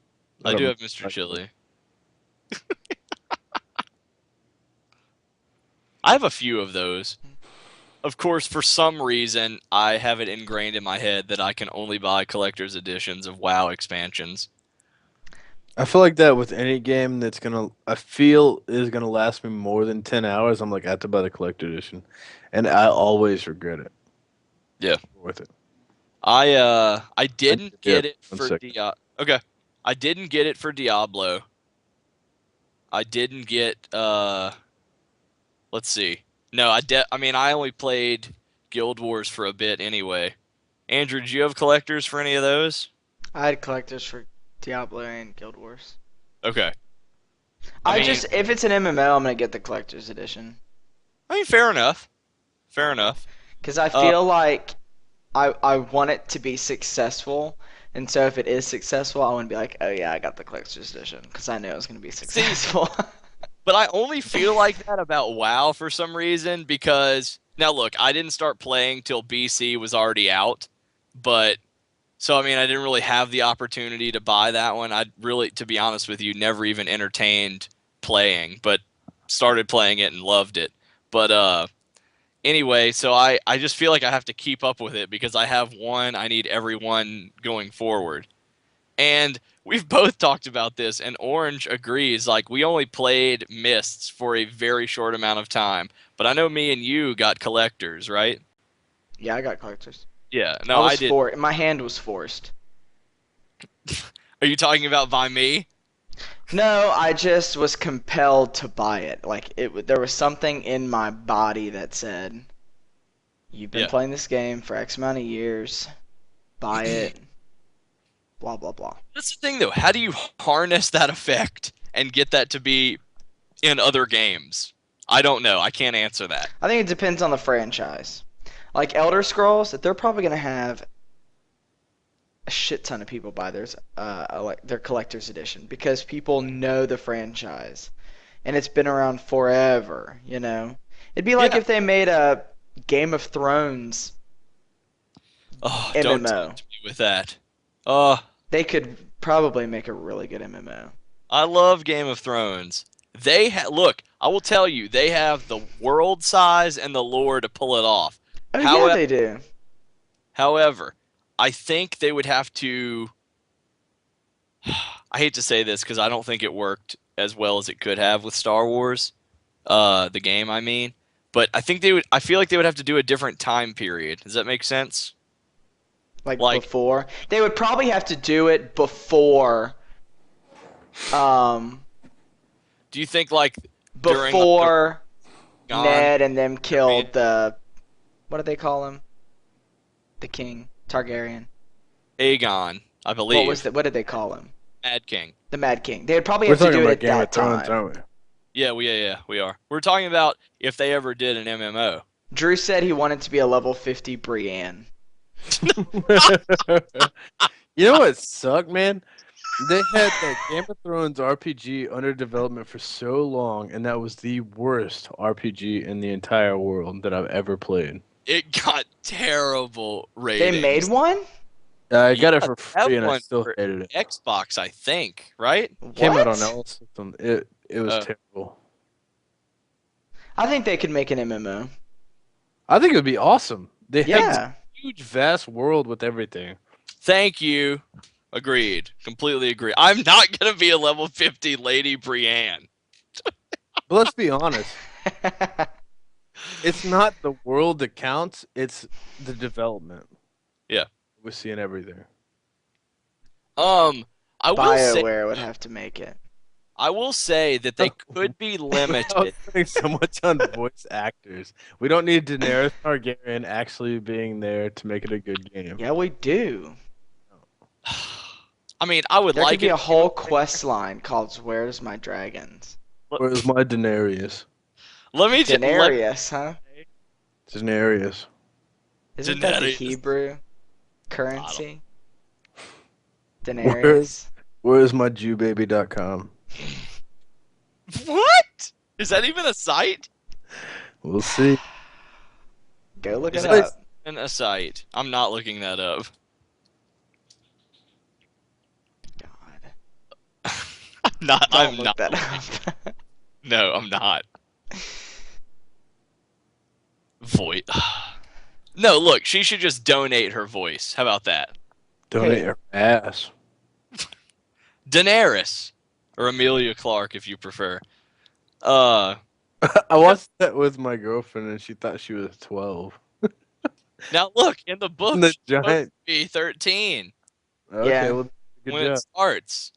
S1: I do have
S2: don't-
S1: Mr. Chili. I have a few of those. Of course, for some reason, I have it ingrained in my head that I can only buy collector's editions of WoW expansions.
S2: I feel like that with any game that's I feel is gonna last me more than 10 hours. I'm like, I have to buy the collector edition, and I always regret it.
S1: Yeah.
S2: Worth it.
S1: I didn't
S2: Yeah,
S1: get it
S2: one
S1: for
S2: second.
S1: Okay. I didn't get it for Diablo. I didn't get let's see. No, I mean I only played Guild Wars for a bit anyway. Andrew, did you have collectors for any of those?
S3: I had collectors for Diablo and Guild Wars.
S1: Okay.
S3: If it's an MMO, I'm gonna get the collector's edition.
S1: I mean fair enough. Fair enough.
S3: Because I feel like I want it to be successful, and so if it is successful, I want to be like, oh yeah, I got the collector's edition, because I know it's going to be successful.
S1: But I only feel like that about WoW for some reason because now look, I didn't start playing till BC was already out, but so I mean I didn't really have the opportunity to buy that one. I really, to be honest with you, never even entertained playing, but started playing it and loved it. But anyway, so I just feel like I have to keep up with it because I have one, I need everyone going forward. And we've both talked about this, and Orange agrees. Like, we only played Mists for a very short amount of time, but I know me and you got collectors, right?
S3: Yeah, I got collectors.
S1: Yeah,
S3: I
S1: no, I
S3: was
S1: did.
S3: my hand was forced.
S1: Are you talking about by me?
S3: No, I just was compelled to buy it. Like there was something in my body that said, "You've been
S1: Yeah.
S3: playing this game for X amount of years. Buy it." Blah blah blah.
S1: That's the thing, though. How do you harness that effect and get that to be in other games? I don't know. I can't answer that.
S3: I think it depends on the franchise. Like Elder Scrolls, they're probably gonna have a shit ton of people buy their collector's edition because people know the franchise and it's been around forever. You know, it'd be like
S1: Yeah.
S3: if they made a Game of Thrones
S1: Oh, don't
S3: MMO.
S1: tempt me with that. Oh,
S3: They could probably make a really good MMO.
S1: I love Game of Thrones. Look, I will tell you, they have the world size and the lore to pull it off.
S3: Oh yeah,
S1: However,
S3: they do.
S1: However, I think they would have to. I hate to say this because I don't think it worked as well as it could have with Star Wars, the game. I mean, but I think they would. I feel like they would have to do a different time period. Does that make sense?
S3: Like
S1: Like-
S3: before, they would probably have to do it before.
S1: Do you think like during, like,
S3: Before
S1: Gone?
S3: Ned and them killed the, what do they call him? The king, Targaryen.
S1: Aegon, I believe,
S3: What did they call him?
S1: Mad King.
S3: The Mad King. They would probably
S2: We're
S3: have to
S2: talking
S3: do it
S2: about
S3: at
S2: Game
S3: that
S2: of Thrones,
S3: time.
S2: aren't we?
S1: Yeah, we are. We're talking about if they ever did an MMO.
S3: Drew said he wanted to be a level 50 Brienne.
S2: You know what sucked, man? They had that Game of Thrones RPG under development for so long, and that was the worst RPG in the entire world that I've ever played.
S1: It got terrible ratings.
S3: They made one?
S2: I got it
S1: Yeah,
S2: for
S1: have
S2: free, and I
S1: one
S2: still
S1: for
S2: hated it.
S1: Xbox, I think, right?
S2: Came out
S3: What?
S2: on all systems. It was
S1: Oh.
S2: terrible.
S3: I think they could make an MMO.
S2: I think it would be awesome. They have this
S3: Yeah.
S2: huge, vast world with everything.
S1: Thank you. Agreed. Completely agree. I'm not gonna be a level 50 Lady Brienne.
S2: But let's be honest. It's not the world that counts. It's the development.
S1: Yeah.
S2: We're seeing everything.
S1: I will say
S3: BioWare would have to make it.
S1: that they could be
S2: I was
S1: limited.
S2: putting so much on voice actors. We don't need Daenerys Targaryen actually being there to make it a good game.
S3: Yeah, we do.
S1: I mean, I would
S3: There
S1: like
S3: could be
S1: it.
S3: a whole quest line called "Where's My Dragons?"
S2: Where's my Daenerys?
S1: Let me just
S3: Daenerys, huh?
S2: Daenerys.
S3: Isn't that the
S1: Daenerys.
S3: Hebrew currency?
S2: Where's-
S3: Daenerys.
S2: Where's my JewBaby.com?
S1: What? Is that even a site?
S2: We'll see.
S3: Go look
S1: Is
S3: it
S1: it-
S3: up.
S1: And a site. I'm not looking that up.
S3: God.
S1: I'm not.
S3: Don't
S1: I'm
S3: look
S1: not.
S3: that up.
S1: No, I'm not. Voice. No, look, she should just donate her voice. How about that?
S2: Donate
S3: Hey.
S2: your ass.
S1: Daenerys. Or Amelia Clark, if you prefer.
S2: I watched that with my girlfriend, and she thought she was 12.
S1: Now look, in the book,
S2: And the
S1: she's supposed
S2: giant.
S1: to be 13
S2: Okay,
S3: Yeah.
S2: well, good
S1: when
S2: job.
S1: it starts.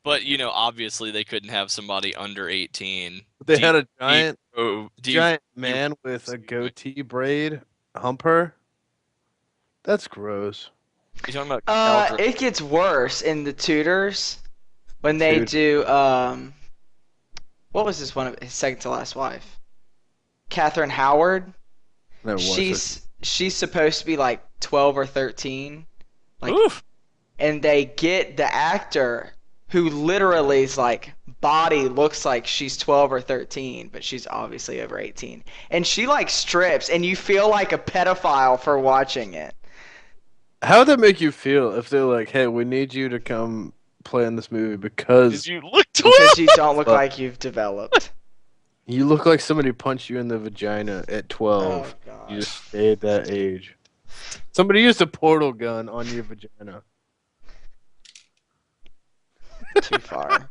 S1: But, obviously they couldn't have somebody under 18.
S2: They
S1: do
S2: had
S1: you-
S2: a giant,
S1: Oh, do you,
S2: giant man with a goatee braid hump her. That's gross.
S1: you talking about Khal Dra-
S3: It gets worse in the Tudors when they
S2: Dude.
S3: do what was this one of his second to last wife? Catherine Howard.
S2: Never watched it.
S3: She's supposed to be like 12 or 13, like,
S1: Oof.
S3: and they get the actor who literally is like body looks like she's 12 or 13, but she's obviously over 18. And she like strips and you feel like a pedophile for watching it.
S2: How would that make you feel if they're like, "Hey, we need you to come play in this movie because
S1: Did you look to
S3: Because
S1: him?
S3: you don't look like you've developed.
S2: you look like somebody punched you in the vagina at 12.
S3: Oh
S2: You
S3: god.
S2: just stayed that age. Somebody used a portal gun on your vagina.
S3: Too far.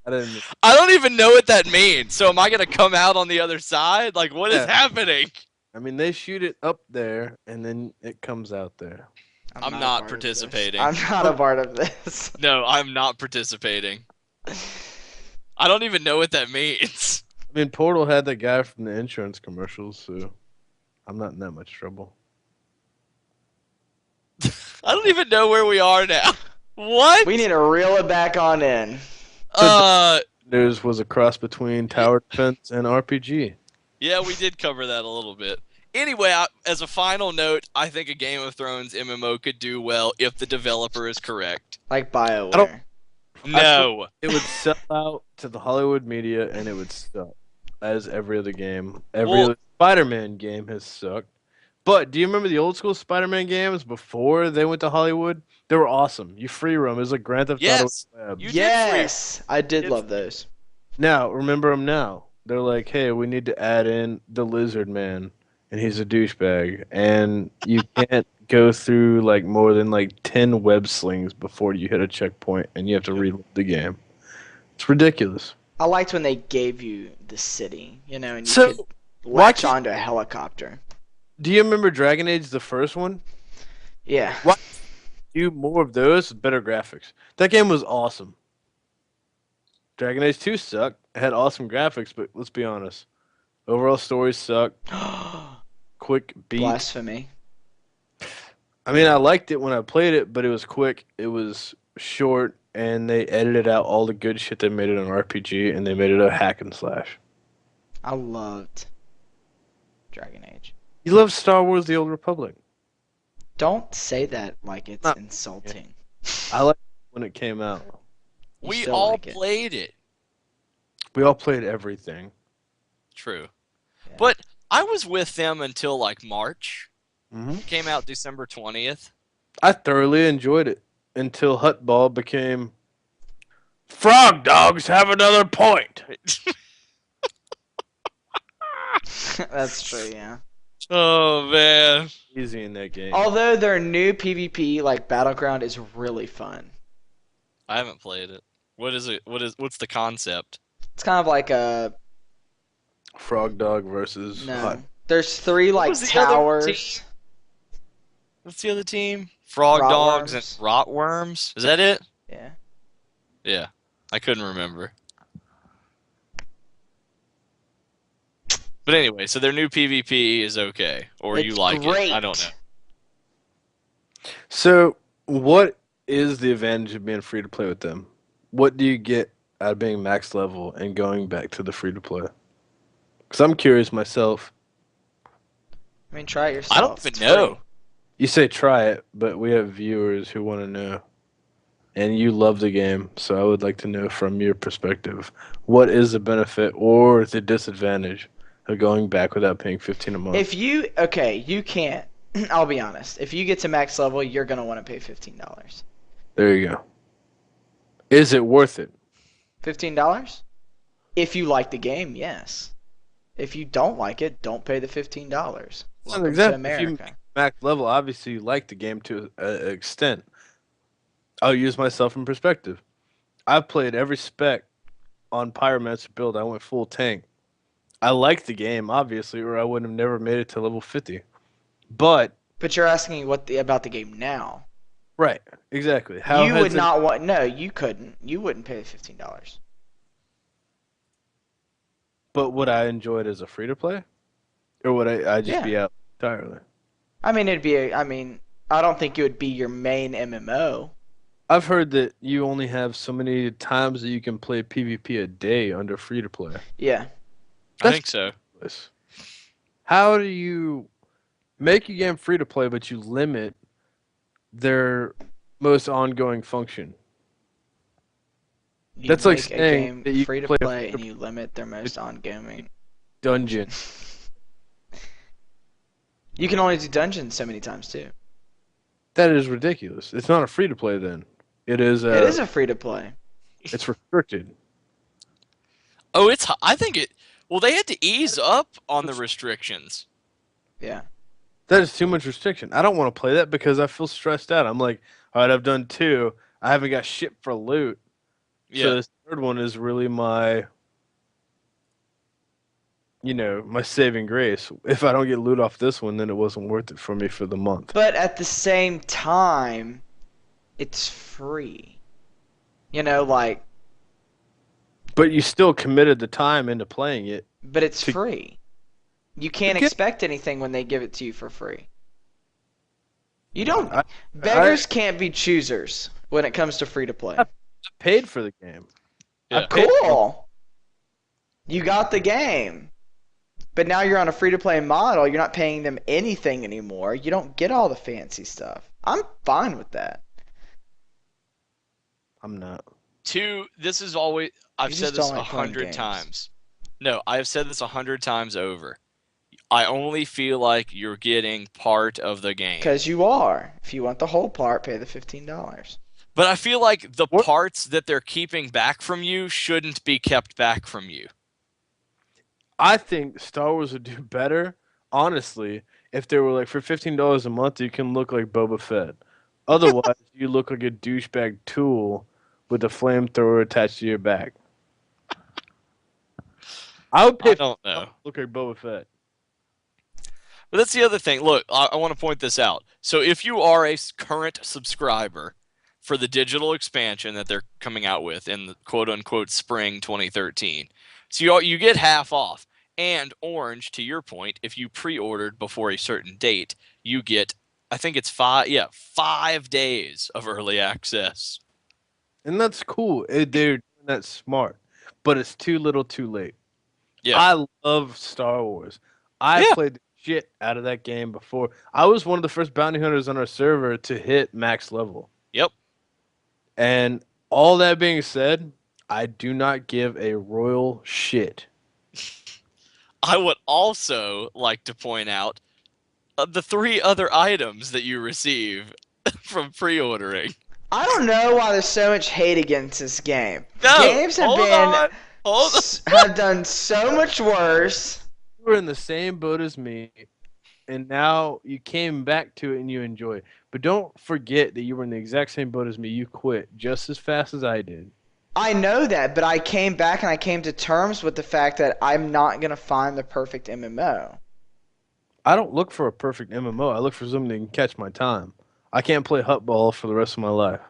S2: I didn't.
S1: I don't even know what that means. So am I gonna come out on the other side? Like, what is
S2: Yeah.
S1: happening?
S2: I mean, they shoot it up there, and then it comes out there.
S1: I'm
S3: a
S1: not
S3: part of this.
S1: participating.
S3: I'm not a part of this.
S1: No, I'm not participating. I don't even know what that means.
S2: I mean, Portal had that guy from the insurance commercials, so I'm not in that much trouble.
S1: I don't even know where we are now. What?
S3: We need to reel it back on in.
S2: News was a cross between Tower Defense and RPG.
S1: Yeah, we did cover that a little bit. Anyway, as a final note, I think a Game of Thrones MMO could do well if the developer is correct.
S3: Like BioWare.
S1: No.
S2: It would sell out to the Hollywood media, and it would suck, as every other game. Every
S1: Well-
S2: other Spider-Man game has sucked. But do you remember the old school Spider-Man games before they went to Hollywood? They were awesome. You free roam. It was like Grand Theft
S1: Yes.
S2: Auto Web.
S1: You
S3: Yes, I did
S1: It's-
S3: love those.
S2: Now, remember them now. They're like, hey, we need to add in the Lizard Man, and he's a douchebag, and you can't go through like more than like 10 web slings before you hit a checkpoint, and you have to reload the game. It's ridiculous.
S3: I liked when they gave you the city, you know, and you
S2: So,
S3: could
S2: why
S3: latch
S2: can't-
S3: onto a helicopter.
S2: Do you remember Dragon Age, the first one?
S3: Yeah.
S2: What? Do more of those with better graphics. That game was awesome. Dragon Age 2 sucked. It had awesome graphics, but let's be honest. Overall story sucked. Quick beat.
S3: Blasphemy.
S2: I mean, I liked it when I played it, but it was quick. It was short, and they edited out all the good shit they made it an RPG, and they made it a hack and slash.
S3: I loved Dragon Age.
S2: You love Star Wars: The Old Republic.
S3: Don't say that like it's
S2: Not-
S3: insulting.
S2: I liked it when it came out.
S3: You
S1: We
S3: still
S1: all
S3: like it.
S1: played it.
S2: We all played everything.
S1: True.
S3: Yeah.
S1: But I was with them until like March.
S2: Mm-hmm.
S1: It came out December 20th.
S2: I thoroughly enjoyed it until Hutball became Frog Dogs have another point.
S3: That's true, yeah.
S1: Oh, man.
S2: Easy in that game.
S3: Although their new PvP like Battleground is really fun.
S1: I haven't played it. What is it? What's the concept?
S3: It's kind of like a
S2: Frog Dog versus
S3: no.
S2: Hut.
S3: There's three like
S1: was the other
S3: towers.
S1: team? What's the other team? Frog Dogs and Rotworms? Is that it?
S3: Yeah.
S1: Yeah. I couldn't remember. But anyway, so their new PvP is okay. Or you
S3: It's
S1: like
S3: great.
S1: it. I don't know.
S2: So, what is the advantage of being free to play with them? What do you get out of being max level and going back to the free to play? Because I'm curious myself.
S3: I mean, try it yourself.
S1: I don't even
S3: It's
S1: know.
S3: free.
S2: You say try it, but we have viewers who want to know. And you love the game, so I would like to know from your perspective, what is the benefit or the disadvantage of going back without paying $15 a month?
S3: If you you can't. I'll be honest. If you get to max level, you're gonna want to pay $15.
S2: There you go. Is it worth it?
S3: $15? If you like the game, yes. If you don't like it, don't pay the $15. Welcome to
S2: Exactly. If you
S3: America.
S2: max level, obviously you like the game to an extent. I'll use myself in perspective. I've played every spec on Pyromancer build. I went full tank. I like the game, obviously, or I would have never made it to level 50. But
S3: But you're asking about the game now.
S2: right, exactly. How
S3: You
S2: has
S3: would
S2: it-
S3: not want. No, you couldn't. You wouldn't pay the $15.
S2: But would I enjoy it as a free to play, or would I just
S3: Yeah.
S2: be out entirely?
S3: I mean, it'd be. I mean, I don't think it would be your main MMO.
S2: I've heard that you only have so many times that you can play PvP a day under free to play.
S3: Yeah.
S1: I think so.
S2: How do you make a game free to play, but you limit their most ongoing function?
S3: You
S2: That's like
S3: make a
S2: saying
S3: game
S2: that you
S3: free to
S2: play a
S3: play and you limit their most ongoing
S2: dungeon.
S3: You can only do dungeons so many times too.
S2: That is ridiculous. It's not a free to play then. It is
S3: It is a free to play.
S2: it's restricted.
S1: Oh, I think it. Well, they had to ease up on the restrictions.
S3: Yeah.
S2: That is too much restriction. I don't want to play that because I feel stressed out. I'm like, all right, I've done 2. I haven't got shit for loot. So
S1: Yeah.
S2: this third one is really my, my saving grace. If I don't get loot off this one, then it wasn't worth it for me for the month.
S3: But at the same time, it's free. Like,
S2: But you still committed the time into playing it.
S3: but it's
S2: To-
S3: free. You can't
S2: Okay.
S3: expect anything when they give it to you for free. You don't.
S2: I
S3: Beggars can't be choosers when it comes to free to play.
S2: paid for the game.
S1: Yeah.
S3: Cool. You got the game. But now you're on a free to play model. You're not paying them anything anymore. You don't get all the fancy stuff. I'm fine with that.
S2: I'm not.
S1: 2, this is always. I've
S3: You
S1: said
S3: just
S1: this
S3: don't like playing
S1: 100
S3: games.
S1: times. No, I have said this 100 times over. I only feel like you're getting part of the game.
S3: Because you are. If you want the whole part, pay the $15.
S1: But I feel like the
S2: What?
S1: parts that they're keeping back from you shouldn't be kept back from you.
S2: I think Star Wars would do better, honestly, if they were like, for $15 a month, you can look like Boba Fett. Otherwise, you look like a douchebag tool with a flamethrower attached to your back. I would pay
S1: I don't know.
S2: to look like Boba Fett.
S1: But that's the other thing. Look, I want to point this out. So if you are a current subscriber for the digital expansion that they're coming out with in the quote-unquote spring 2013, so you get half off. And Orange, to your point, if you pre-ordered before a certain date, you get, I think it's 5 days of early access.
S2: And that's cool. They're doing that smart. But it's too little too late.
S1: Yeah.
S2: I love Star Wars. I
S1: Yeah.
S2: played the shit out of that game before. I was one of the first bounty hunters on our server to hit max level.
S1: Yep.
S2: And all that being said, I do not give a royal shit.
S1: I would also like to point out the 3 other items that you receive from pre-ordering.
S3: I don't know why there's so much hate against this game.
S1: No,
S3: Games have
S1: hold
S3: been
S1: on. Hold on.
S3: have done so much worse.
S2: You were in the same boat as me, and now you came back to it and you enjoy it. But don't forget that you were in the exact same boat as me. You quit just as fast as I did.
S3: I know that, but I came back and I came to terms with the fact that I'm not going to find the perfect MMO.
S2: I don't look for a perfect MMO. I look for something that can catch my time. I can't play Hutball for the rest of my life.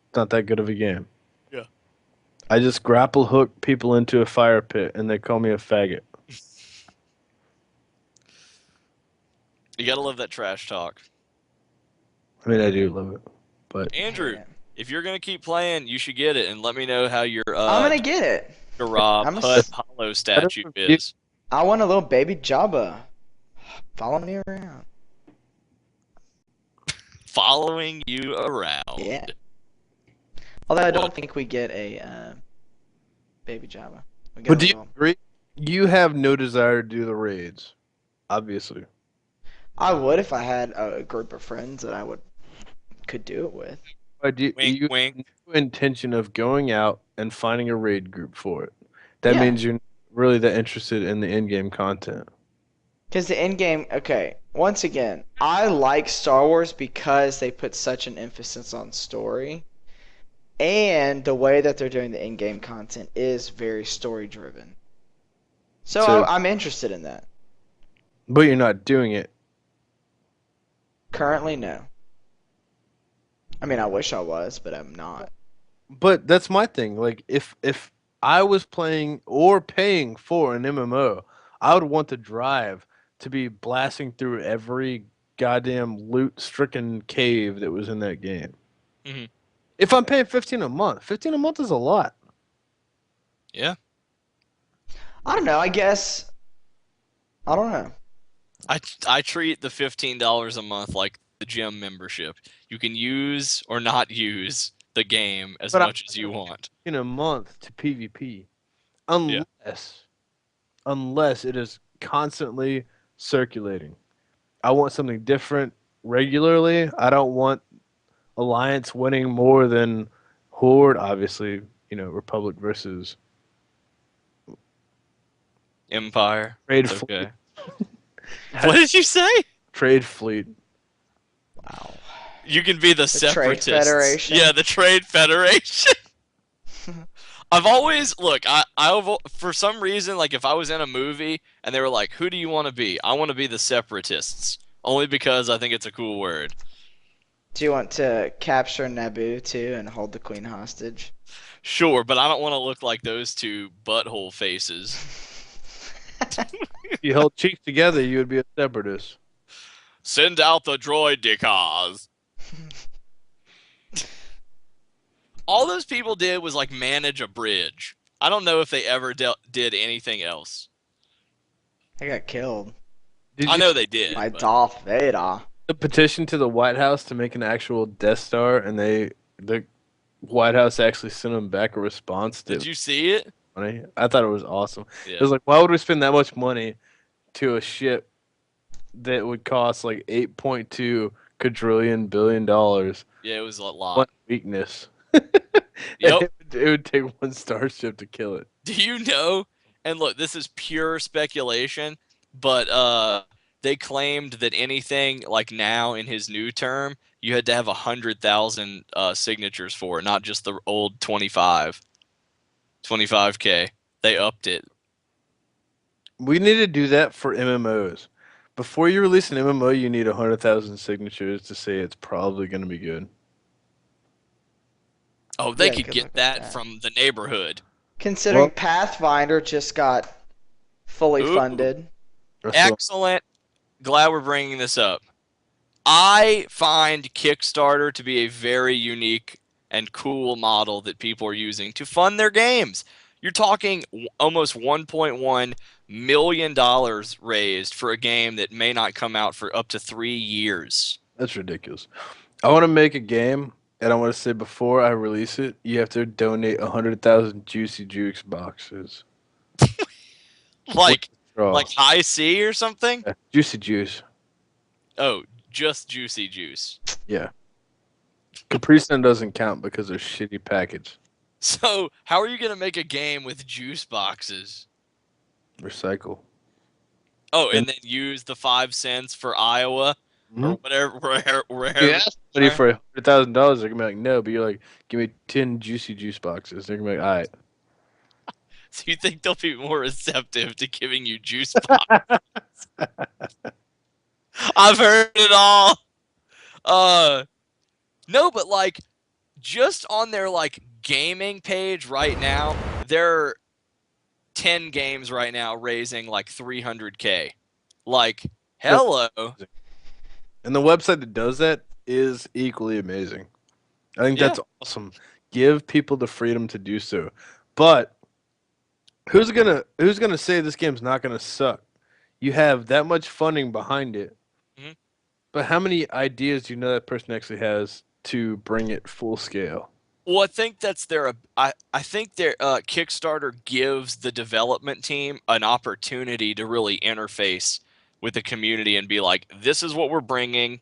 S2: It's not that good of a game.
S1: Yeah.
S2: I just grapple hook people into a fire pit and they call me a faggot.
S1: You gotta love that trash talk.
S2: I mean, I do love it. But
S1: Andrew,
S3: Yeah.
S1: if you're gonna keep playing, you should get it and let me know how your
S3: I'm going to get it.
S1: Garab
S3: I'm a
S1: Hut
S3: s-
S1: Hollow statue
S2: review.
S1: is.
S3: I want a little baby Jabba. Follow me around.
S1: Following you around.
S3: Yeah. Although I don't think we get a baby Jabba. We get
S2: But
S3: a
S2: do you
S3: little-
S2: agree? You have no desire to do the raids, obviously.
S3: I would if I had a group of friends that could do it with.
S2: But do
S1: Wink,
S2: you
S1: wink.
S2: have no intention of going out and finding a raid group for it? That
S3: Yeah.
S2: means you're not really that interested in the in-game content.
S3: Because the end game, okay, once again, I like Star Wars because they put such an emphasis on story. And the way that they're doing the in-game content is very story-driven. So
S2: So-
S3: I'm interested in that.
S2: But you're not doing it.
S3: Currently, no. I mean, I wish I was, but I'm not.
S2: But that's my thing. Like, if I was playing or paying for an MMO, I would want the drive to be blasting through every goddamn loot-stricken cave that was in that game.
S1: Mhm.
S2: If I'm paying 15 a month, 15 a month is a lot.
S1: Yeah.
S3: I don't know, I guess. I don't know.
S1: I treat the $15 a month like the gym membership. You can use or not use the game as
S2: But
S1: much as you want.
S2: in a month to PvP,
S1: Yeah.
S2: unless it is constantly circulating. I want something different regularly. I don't want Alliance winning more than Horde. Obviously, Republic versus
S1: Empire.
S2: Trade
S1: It's
S2: Fleet.
S1: okay. What did you say?
S2: Trade Fleet.
S3: Wow.
S1: You can be the
S3: Trade
S1: separatists.
S3: Federation.
S1: Yeah, the Trade Federation. I've always for some reason, like if I was in a movie and they were like, "Who do you want to be?" I want to be the separatists, only because I think it's a cool word.
S3: Do you want to capture Naboo too and hold the queen hostage?
S1: Sure, but I don't want to look like those two butthole faces.
S2: If you held cheeks together, you would be a separatist.
S1: Send out the droidicas. All those people did was like manage a bridge. I don't know if they ever did anything else.
S3: I got killed
S1: I know they did.
S3: by
S1: but-
S3: Darth Vader.
S2: A petition to the White House to make an actual Death Star, and the White House actually sent them back a response.
S1: Did you see it?
S2: Funny. I thought it was awesome.
S1: Yeah.
S2: It was like, why would we spend that much money to a ship that would cost like $8.2 quadrillion billion?
S1: Yeah, it was a lot.
S2: One weakness.
S1: Yep.
S2: It would take one starship to kill it.
S1: Do you know? And look, this is pure speculation, but they claimed that anything like now in his new term, you had to have 100,000 signatures for it, not just the old 25K. They upped it.
S2: We need to do that for MMOs. Before you release an MMO, you need 100,000 signatures to say it's probably going to be good.
S1: Oh, they
S3: Yeah,
S1: could
S3: good
S1: get
S3: luck with
S1: that
S3: that.
S1: from the neighborhood.
S3: Considering
S2: Well-
S3: Pathfinder just got fully
S1: Ooh.
S3: funded.
S1: Excellent. Glad we're bringing this up. I find Kickstarter to be a very unique and cool model that people are using to fund their games. You're talking almost $1.1 million raised for a game that may not come out for up to 3 years.
S2: That's ridiculous. I want to make a game, and I want to say before I release it, you have to donate 100,000 Juicy Juice boxes.
S1: Like
S2: Straw.
S1: High C or something?
S2: Yeah, Juicy Juice.
S1: Oh, just Juicy Juice.
S2: Yeah. Capri Sun doesn't count because they're shitty package.
S1: So, how are you going to make a game with juice boxes?
S2: Recycle.
S1: Oh, and then use the 5 cents for Iowa or whatever. Wherever.
S2: You ask somebody for $100,000, they're gonna be like, no, but you're like, give me 10 Juicy Juice boxes. They're gonna be like, all right.
S1: So you think they'll be more receptive to giving you juice boxes? I've heard it all. No, but like, just on their like gaming page right now, there are 10 games right now raising like 300K. Like, hello.
S2: And the website that does that is equally amazing. I think
S1: Yeah.
S2: that's awesome. Give people the freedom to do so. But who's gonna say this game's not gonna suck? You have that much funding behind it.
S1: Mhm.
S2: But how many ideas do you know that person actually has to bring it full scale?
S1: Well, I think that's I think their Kickstarter gives the development team an opportunity to really interface with the community and be like, this is what we're bringing.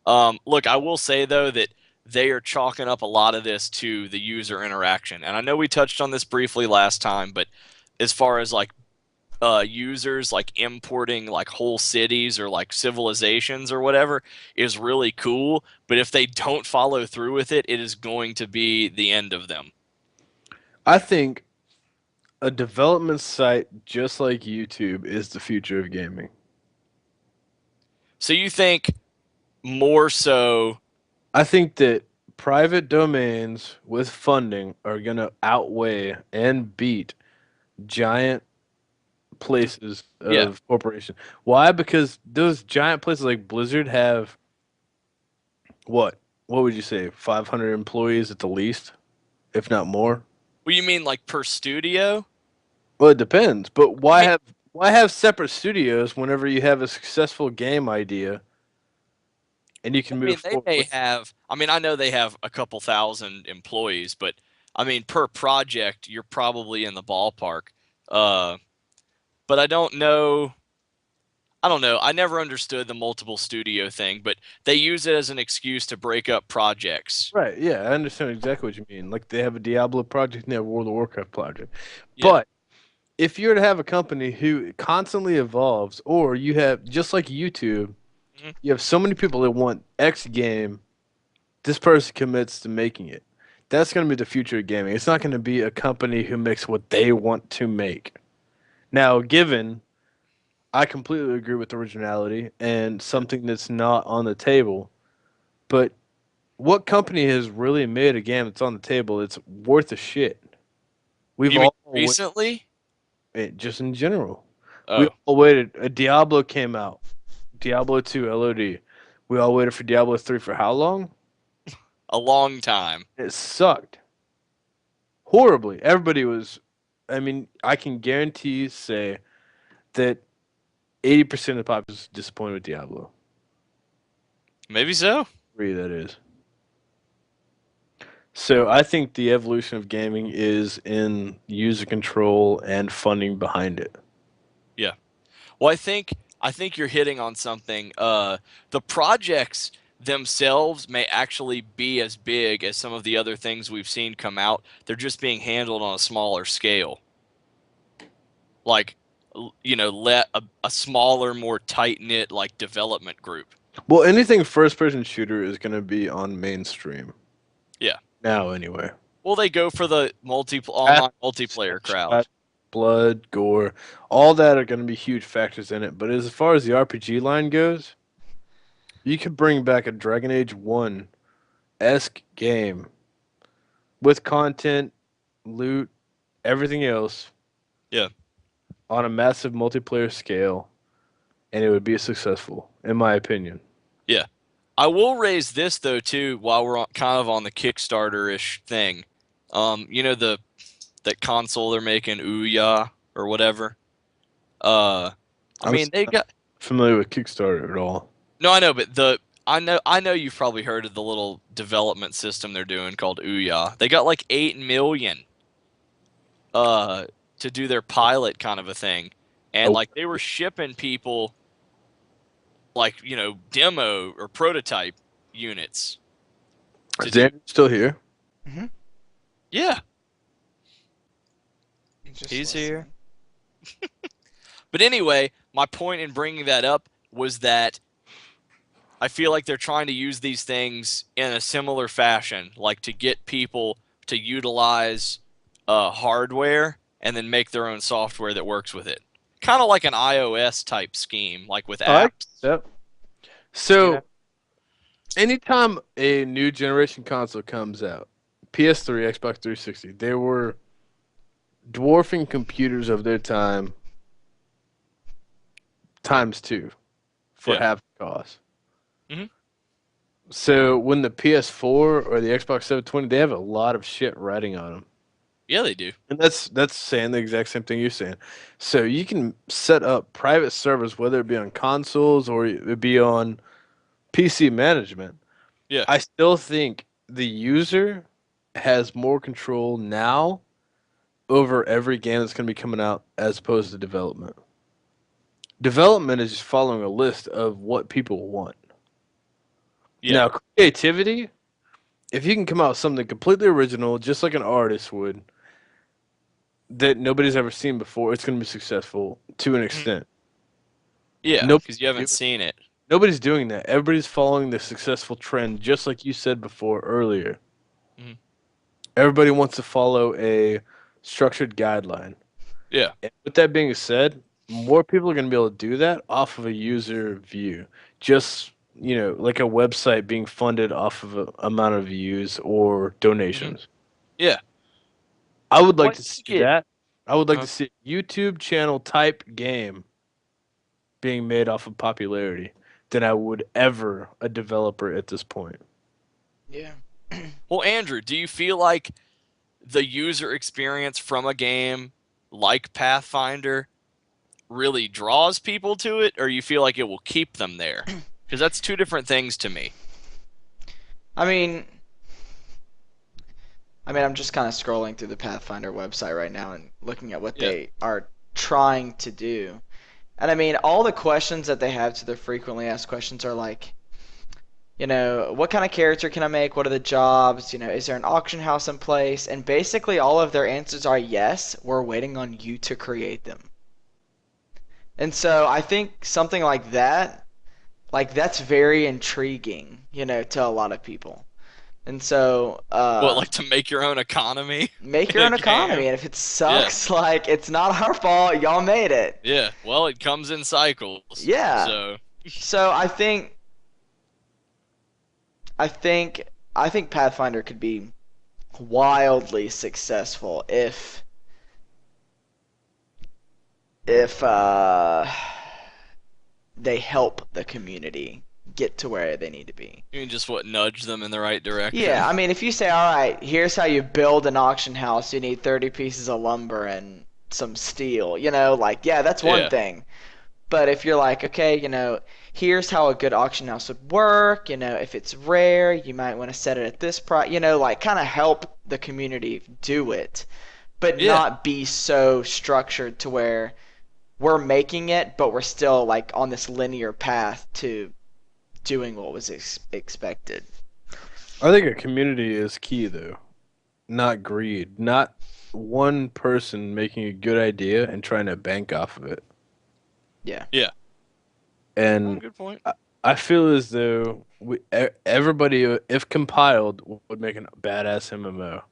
S1: Look, I will say though that they are chalking up a lot of this to the user interaction, and I know we touched on this briefly last time, but as far as like users like importing like whole cities or like civilizations or whatever is really cool, but if they don't follow through with it, it is going to be the end of them.
S2: I think a development site just like YouTube is the future of gaming.
S1: So you think more so?
S2: I think that private domains with funding are going to outweigh and beat giant places of
S1: Yeah.
S2: corporation. Why? Because those giant places like Blizzard have what would you say, 500 employees at the least, if not more?
S1: What you mean like per studio?
S2: Well, it depends. But why have separate studios whenever you have a successful game idea and you can
S1: I
S2: move
S1: mean, they
S2: forward
S1: may
S2: with.
S1: have. I mean, I know they have a couple thousand employees, but I mean, per project, you're probably in the ballpark. Uh, but I don't know. I don't know. I never understood the multiple studio thing, but they use it as an excuse to break up projects.
S2: Right, yeah, I understand exactly what you mean. Like they have a Diablo project and they have a World of Warcraft project.
S1: Yeah.
S2: But if you're to have a company who constantly evolves, or you have just like YouTube,
S1: Mhm.
S2: you have so many people that want X game, this person commits to making it. That's going to be the future of gaming. It's not going to be a company who makes what they want to make. Now, given I completely agree with originality and something that's not on the table, but what company has really made a game that's on the table that's worth a shit? We've
S1: You mean
S2: all
S1: recently?
S2: just in general. We
S1: Oh,
S2: all waited. A Diablo came out. Diablo 2 LOD. We all waited for Diablo 3 for how long?
S1: a long time.
S2: It sucked horribly. Everybody was. I mean, I can guarantee say that 80% of the populace is disappointed with Diablo.
S1: Maybe so.
S2: 3, that is. So I think the evolution of gaming is in user control and funding behind it.
S1: Yeah. Well, I think you're hitting on something. The projects themselves may actually be as big as some of the other things we've seen come out. They're just being handled on a smaller scale. Like, let a smaller, more tight knit like development group.
S2: Well, anything first person shooter is going to be on mainstream
S1: Yeah.
S2: now, anyway.
S1: Well, they go for the
S2: Fast,
S1: online multiplayer crowd.
S2: shot, blood, gore, all that are going to be huge factors in it. But as far as the RPG line goes, you could bring back a Dragon Age 1 esque game with content, loot, everything else
S1: Yeah.
S2: on a massive multiplayer scale, and it would be successful, in my opinion.
S1: Yeah. I will raise this though too while we're kind of on the Kickstarter-ish thing. The that console they're making, Ouya or whatever. I
S2: I'm
S1: mean they
S2: not
S1: got
S2: familiar with Kickstarter at all.
S1: no, I know, but I know you've probably heard of the little development system they're doing called Ouya. They got like 8 million uh to do their pilot kind of a thing, and
S2: Oh,
S1: like they were shipping people like demo or prototype units to
S2: is
S1: do.
S2: Dan still here?
S3: Hmm.
S1: Yeah,
S3: Just
S1: he's here.
S3: listening.
S1: But anyway, my point in bringing that up was that I feel like they're trying to use these things in a similar fashion, like to get people to utilize hardware and then make their own software that works with it. Kind of like an iOS type scheme, like with
S2: I
S1: apps.
S2: Yep.
S1: You know?
S2: So, anytime a new generation console comes out, PS3, Xbox 360, they were dwarfing computers of their time times two for
S1: Yeah.
S2: half the cost.
S1: Mhm.
S2: So when the PS4 or the Xbox 720, they have a lot of shit riding on them.
S1: Yeah, they do.
S2: And that's saying the exact same thing you're saying. So you can set up private servers, whether it be on consoles or it be on PC management.
S1: Yeah.
S2: I still think the user has more control now over every game that's going to be coming out as opposed to development. Development is just following a list of what people want.
S1: Yeah.
S2: Now, creativity, if you can come out with something completely original, just like an artist would, that nobody's ever seen before, it's going to be successful to an
S1: Mhm.
S2: extent.
S1: Yeah,
S2: Nope.
S1: because you haven't seen it.
S2: Nobody's doing that. Everybody's following the successful trend, just like you said before earlier.
S1: Mhm.
S2: Everybody wants to follow a structured guideline.
S1: Yeah.
S2: And with that being said, more people are going to be able to do that off of a user view. Just, like a website being funded off of an amount of views or donations.
S1: Yeah.
S2: I would like
S1: Well,
S2: to see
S1: I think
S2: that. I would like
S1: uh,
S2: to see a YouTube channel type game being made off of popularity than I would ever a developer at this point.
S3: Yeah.
S1: well, Andrew, do you feel like the user experience from a game like Pathfinder really draws people to it, or you feel like it will keep them there? Because that's two different things to me.
S3: I mean, I'm just kind of scrolling through the Pathfinder website right now and looking at what
S1: Yeah.
S3: they are trying to do. And I mean, all the questions that they have to their frequently asked questions are like, what kind of character can I make? What are the jobs? Is there an auction house in place? And basically all of their answers are yes, we're waiting on you to create them. And so I think something like that, that's very intriguing, to a lot of people. And so,
S1: What, like to make your own economy
S3: make
S1: in
S3: your
S1: a
S3: own economy,
S1: game?
S3: and if it
S1: Yeah.
S3: sucks, it's not our fault. Y'all made it.
S1: Yeah. Well, it comes in cycles.
S3: Yeah.
S1: So,
S3: So I think Pathfinder could be wildly successful if they help the community get to where they need to be.
S1: you can just nudge them in the right direction.
S3: Yeah, I mean, if you say, all right, here's how you build an auction house, you need 30 pieces of lumber and some steel, yeah, that's one
S1: Yeah.
S3: thing. But if you're like, okay, here's how a good auction house would work, if it's rare, you might want to set it at this price, kind of help the community do it, but
S1: Yeah.
S3: not be so structured to where we're making it, but we're still on this linear path to doing what was expected.
S2: I think a community is key, though. Not greed. Not one person making a good idea and trying to bank off of it.
S3: Yeah.
S1: Oh,
S2: And
S1: good point.
S2: I feel as though everybody, if compiled, would make a badass MMO.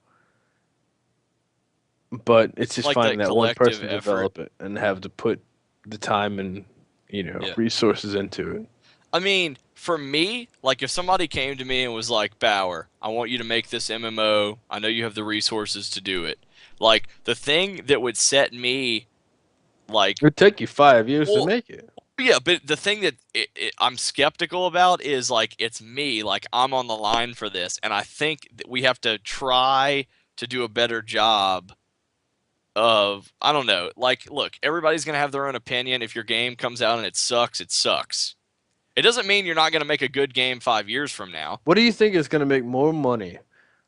S2: But it's just
S1: Like
S2: finding
S1: that
S2: that one
S1: collective
S2: person to
S1: effort.
S2: develop it and have to put the time and
S1: Yeah.
S2: resources into it.
S1: I mean, for me, if somebody came to me and was like, Bauer, I want you to make this MMO. I know you have the resources to do it. The thing that would set me,
S2: It would take you 5 years
S1: Well,
S2: to make it.
S1: yeah, but the thing that I'm skeptical about is, it's me. I'm on the line for this. And I think that we have to try to do a better job of, I don't know. Look, everybody's going to have their own opinion. If your game comes out and it sucks, it sucks. It doesn't mean you're not going to make a good game 5 years from now.
S2: What do you think is going to make more money?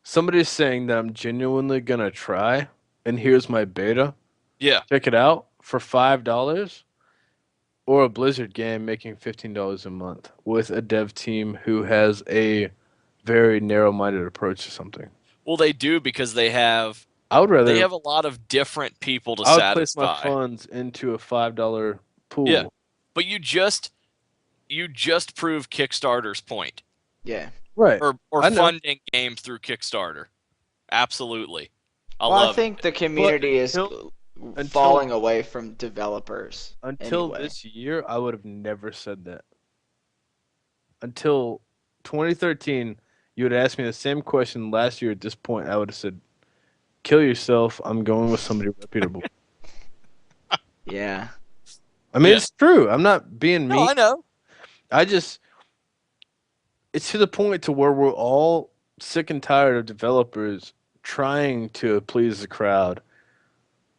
S2: Somebody's saying that I'm genuinely going to try, and here's my beta.
S1: Yeah.
S2: Check it out for $5, or a Blizzard game making $15 a month with a dev team who has a very narrow-minded approach to something.
S1: Well, they do because they have
S2: I would rather.
S1: they have a lot of different people to
S2: I would place my
S1: satisfy.
S2: funds into a $5 pool.
S1: Yeah. But you just proved Kickstarter's point.
S3: Yeah.
S2: Right.
S1: Or
S2: I know.
S1: funding games through Kickstarter. Absolutely. I
S3: Well, I
S1: love
S3: think the community is
S2: until-
S3: falling away from developers.
S2: Until
S3: anyway.
S2: this year, I would have never said that. Until 2013, you would ask me the same question last year at this point. I would have said, kill yourself. I'm going with somebody reputable.
S3: Yeah.
S2: I mean,
S1: Yeah.
S2: it's true. I'm not being mean.
S1: No, I know.
S2: It's to the point to where we're all sick and tired of developers trying to please the crowd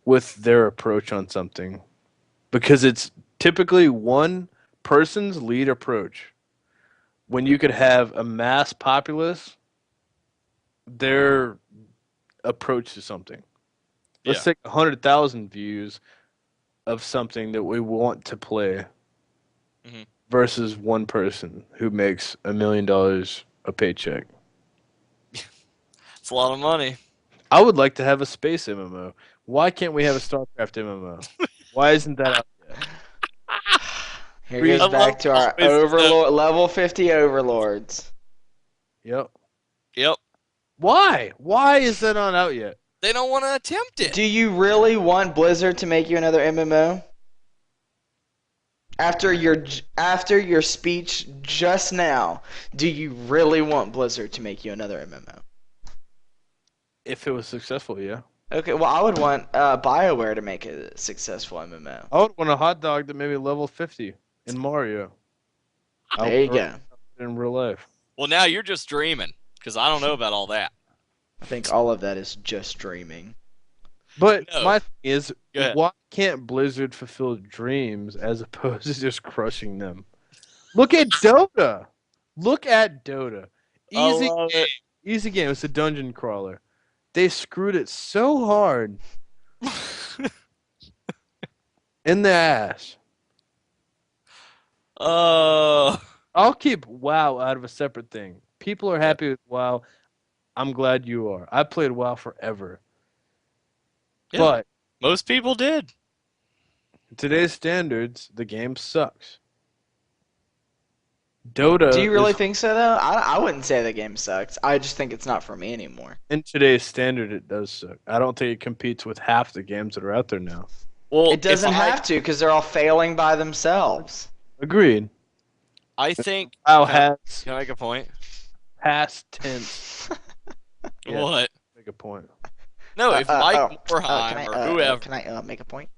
S2: with their approach on something, because it's typically one person's lead approach. When you could have a mass populace, their approach to something. Let's take 100,000 views of something that we want to play
S1: Mhm.
S2: versus one person who makes $1 million a paycheck.
S1: It's a lot of money.
S2: I would like to have a space MMO. Why can't we have a StarCraft MMO? Why isn't that out yet?
S3: Here
S2: I
S3: goes
S1: love
S3: back to our
S1: space
S3: overlord, level 50 overlords.
S2: Yep.
S1: Yep.
S2: Why? Why is that not out yet?
S1: They don't want to attempt it.
S3: Do you really want Blizzard to make you another MMO? After your speech just now, do you really want Blizzard to make you another MMO?
S2: If it was successful, yeah.
S3: Okay, well, I would want BioWare to make a successful MMO.
S2: I would want a hot dog that made me level 50 in Mario.
S3: There you go.
S2: In real life.
S1: Well, now you're just dreaming, because I don't know about all that.
S3: I think all of that is just dreaming.
S2: But
S1: No.
S2: my thing is,
S1: Go ahead.
S2: why can't Blizzard fulfill dreams as opposed to just crushing them? Look at Dota. Look at Dota.
S1: I
S2: Easy
S1: love
S2: game. Easy game. It's a dungeon crawler. They screwed it so hard
S1: it.
S2: in the ass.
S1: Oh.
S2: I'll keep WoW out of a separate thing. People are happy with WoW. I'm glad you are. I played WoW forever.
S1: Yeah.
S2: But
S1: Most people did.
S2: today's standards, the game sucks. Dota
S3: Do you really
S2: is,
S3: think so though? I wouldn't say the game sucks. I just think it's not for me anymore.
S2: in today's standard, it does suck. I don't think it competes with half the games that are out there now.
S1: Well,
S3: It doesn't have to because they're all failing by themselves.
S2: Agreed.
S1: I think.
S2: WoW
S1: Can I,
S2: has
S1: can I make a point?
S2: past tense. Yeah.
S1: What?
S2: Make a point.
S1: No, if Mike
S3: can
S1: Morheim
S3: I,
S1: or whoever
S3: can I make a point?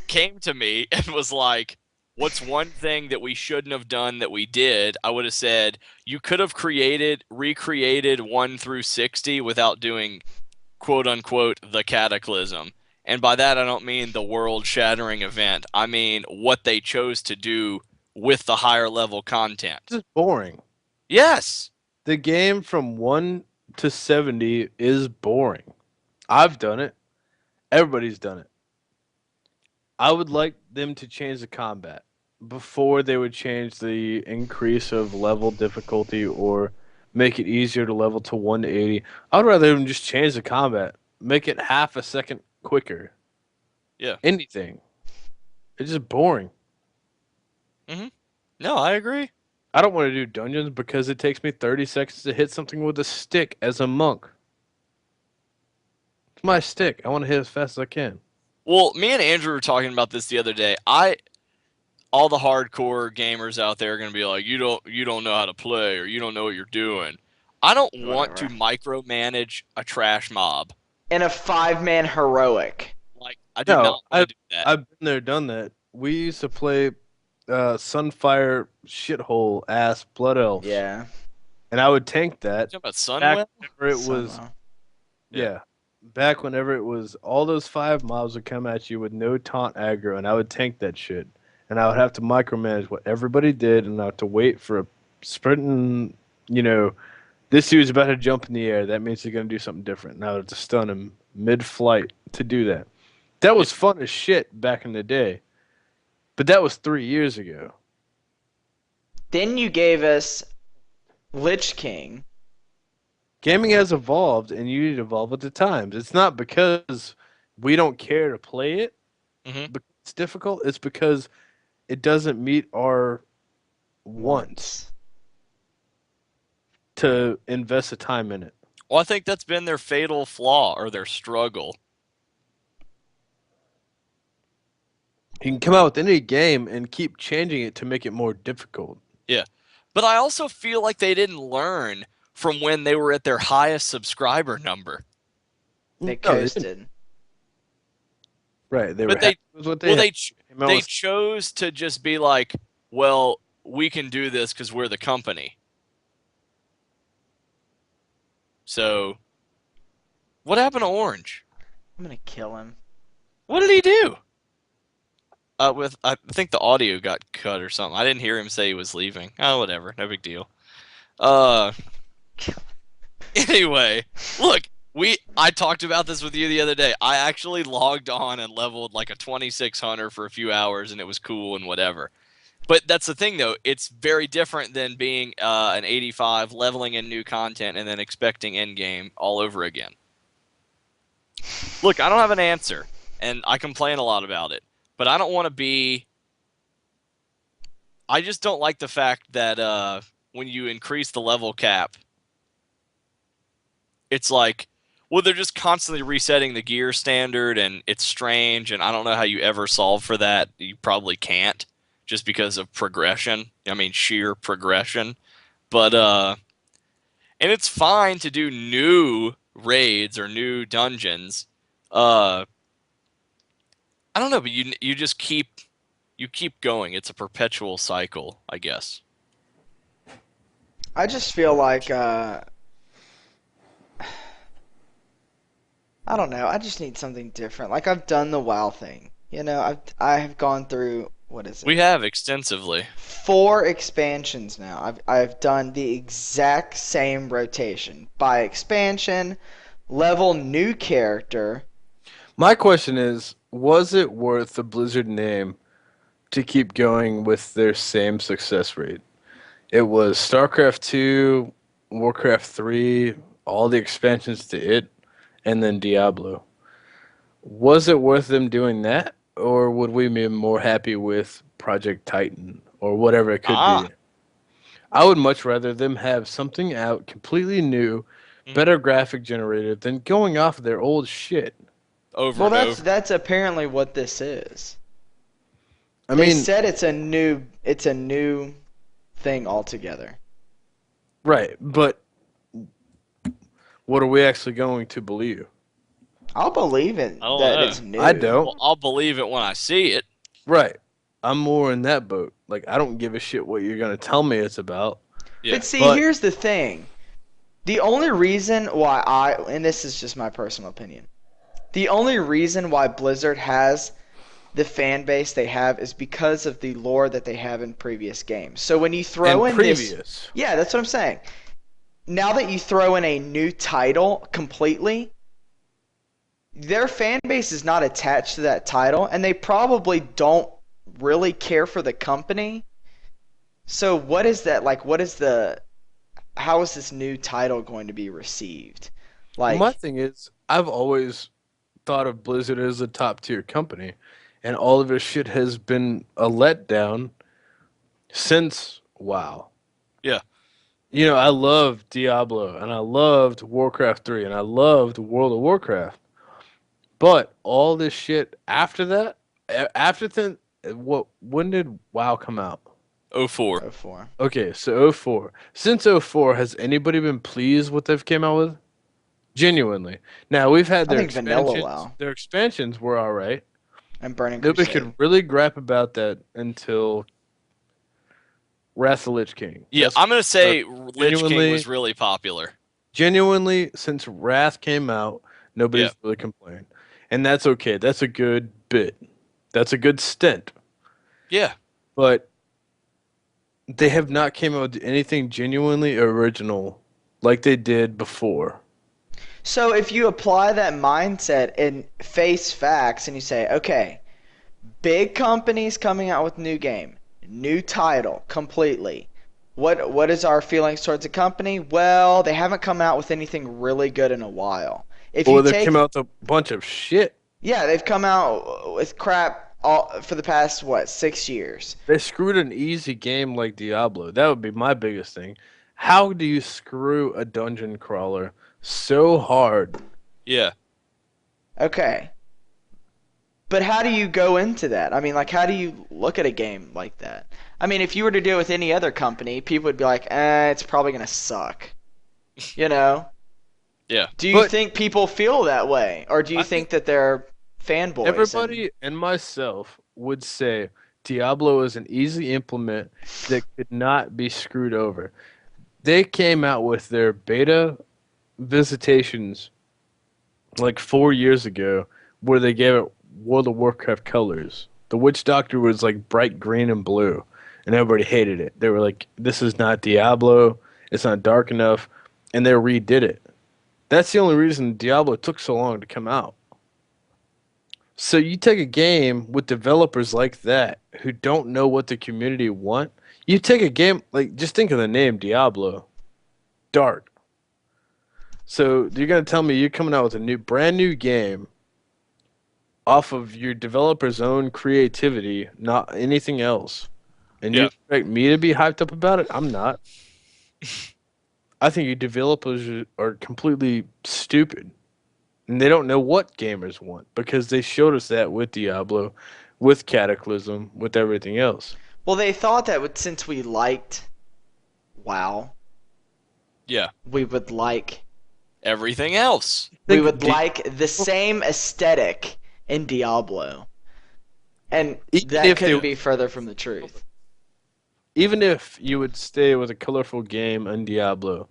S1: came to me and was like, "What's one thing that we shouldn't have done that we did?" I would have said, "You could have recreated 1 through 60 without doing quote unquote the cataclysm." And by that I don't mean the world-shattering event. I mean what they chose to do with the higher level content.
S2: This is boring.
S1: Yes.
S2: The game from 1 to 70 is boring. I've done it. Everybody's done it. I would like them to change the combat before they would change the increase of level difficulty or make it easier to level to 180. I'd rather them just change the combat, make it half a second quicker.
S1: Yeah.
S2: Anything. It's just boring.
S1: No, I agree.
S2: I don't want to do dungeons because it takes me 30 seconds to hit something with a stick as a monk. It's my stick. I want to hit as fast as I can.
S1: Well, me and Andrew were talking about this the other day. All the hardcore gamers out there are going to be like, you don't know how to play or you don't know what you're doing. I don't want to micromanage a trash mob.
S3: In a 5-man heroic.
S1: Like, I do
S2: No,
S1: not want to do that.
S2: I've been there, done that. We used to play Sunfire shithole ass Blood Elves.
S3: Yeah.
S2: And I would tank that.
S1: You talking about
S2: Back
S1: Sunwell?
S2: whenever it was,
S3: Somehow.
S2: yeah. Back whenever it was, all those 5 mobs would come at you with no taunt aggro, and I would tank that shit. And I would have to micromanage what everybody did, and I have to wait for a sprinting, this dude's about to jump in the air. That means he's going to do something different. And I would have to stun him mid-flight to do that. That was fun as shit back in the day. But that was 3 years ago.
S3: Then you gave us Lich King.
S2: Gaming has evolved, and you need to evolve with the times. It's not because we don't care to play it.
S1: Mhm.
S2: Because it's difficult. It's because it doesn't meet our wants to invest the time in it.
S1: Well, I think that's been their fatal flaw or their struggle.
S2: You can come out with any game and keep changing it to make it more difficult.
S1: Yeah. But I also feel like they didn't learn from when they were at their highest subscriber number.
S3: They
S2: No, they didn't.
S3: coasted.
S2: Right. They
S1: But
S2: were
S1: they-
S2: happy with what
S1: Well,
S2: had.
S1: they chose to just be like, well, we can do this because we're the company. So, what happened to Orange?
S3: I'm gonna kill him.
S1: What did he do? I think the audio got cut or something. I didn't hear him say he was leaving. Oh, whatever, no big deal. Anyway, look, I talked about this with you the other day. I actually logged on and leveled like a 2600 for a few hours, and it was cool and whatever. But that's the thing, though. It's very different than being an 85, leveling in new content, and then expecting endgame all over again. Look, I don't have an answer, and I complain a lot about it. But I don't want to be... I just don't like the fact that when you increase the level cap, it's like, well, they're just constantly resetting the gear standard, and it's strange, and I don't know how you ever solve for that. You probably can't, just because of progression. I mean, sheer progression. But, and it's fine to do new raids or new dungeons. I don't know, but you just keep going. It's a perpetual cycle, I guess.
S3: I just feel like I don't know. I just need something different. Like I've done the WoW thing. I have gone through what is
S1: We
S3: it?
S1: have extensively.
S3: 4 expansions now. I've done the exact same rotation. Buy expansion, level new character.
S2: My question is, was it worth the Blizzard name to keep going with their same success rate? It was StarCraft 2, Warcraft 3, all the expansions to it, and then Diablo. Was it worth them doing that, or would we be more happy with Project Titan or whatever it could
S1: Ah.
S2: be? I would much rather them have something out completely new,
S1: Mhm.
S2: better graphic generated than going off of their old shit.
S1: Over
S3: Well,
S1: and
S3: that's
S1: over.
S3: that's apparently what this is.
S2: I
S3: They
S2: mean,
S3: said it's a new thing altogether.
S2: right, but what are we actually going to believe?
S3: I'll believe it
S1: I don't
S3: that
S1: know.
S3: it's
S2: I
S3: new.
S2: don't.
S1: Well, I'll believe it when I see it.
S2: Right. I'm more in that boat. Like, I don't give a shit what you're going to tell me it's about.
S1: Yeah.
S3: But see,
S2: But,
S3: here's the thing. The only reason why and this is just my personal opinion, the only reason why Blizzard has the fan base they have is because of the lore that they have in previous games. So when you throw
S2: and
S3: in this,
S2: previous.
S3: yeah, that's what I'm saying. Now that you throw in a new title completely, their fan base is not attached to that title, and they probably don't really care for the company. So what is that like? How is this new title going to be received?
S2: My
S3: Like,
S2: thing is, I've always thought of Blizzard as a top tier company, and all of their shit has been a letdown since WoW.
S1: Yeah.
S2: You know, I loved Diablo, and I loved Warcraft 3, and I loved World of Warcraft. But all this shit after that, after then, when did WoW come out?
S1: 04.
S3: 04.
S2: Okay, so '04. Since '04, has anybody been pleased what they've came out with? Genuinely. Now we've had
S3: I
S2: their
S3: think Vanilla
S2: expansions.
S3: WoW
S2: Their expansions were all right.
S3: and Burning
S2: Nobody
S3: Crusade.
S2: could really gripe about that until Wrath of the Lich King.
S1: Yeah,
S2: That's
S1: I'm gonna
S2: uh,
S1: say Lich King
S2: genuinely,
S1: was really popular.
S2: genuinely since Wrath came out,
S1: Yeah.
S2: nobody's really complained, and that's okay. That's a good bit. That's a good stint.
S1: Yeah.
S2: But they have not came out with anything genuinely original like they did before.
S3: So if you apply that mindset and face facts and you say, okay, big companies coming out with new game, new title completely. What is our feelings towards the company? Well, they haven't come out with anything really good in a while. If you
S2: Or they've come
S3: take
S2: out with a bunch of shit.
S3: Yeah, they've come out with crap all for the past what, 6 years.
S2: They screwed an easy game like Diablo. That would be my biggest thing. How do you screw a dungeon crawler so hard?
S1: Yeah.
S3: Okay. But how do you go into that? I mean, like, how do you look at a game like that? I mean, if you were to do it with any other company, people would be like, it's probably gonna suck. You know?
S1: Yeah.
S3: Do you
S2: But
S3: think people feel that way? Or do you
S2: I
S3: think
S2: think
S3: that they're fanboys and
S2: everybody and myself would say Diablo is an easy implement that could not be screwed over. They came out with their beta visitations like 4 years ago where they gave it World of Warcraft colors. The Witch Doctor was like bright green and blue, and everybody hated it. They were like, this is not Diablo, it's not dark enough, and they redid it. That's the only reason Diablo took so long to come out. So you take a game with developers like that who don't know what the community want. You take a game like just think of the name Diablo, dark. So you're gonna tell me you're coming out with a brand new game off of your developer's own creativity, not anything else, and you
S1: Yeah.
S2: expect me to be hyped up about it? I'm not. I think your developers are completely stupid. And they don't know what gamers want because they showed us that with Diablo, with Cataclysm, with everything else.
S3: well, they thought that since we liked WoW,
S1: Yeah.
S3: we would like
S1: Everything else.
S3: we
S2: Think
S3: would like the same aesthetic in Diablo. And
S2: even
S3: that
S2: if
S3: couldn't
S2: they,
S3: be further from the truth.
S2: even if you would stay with a colorful game on Diablo,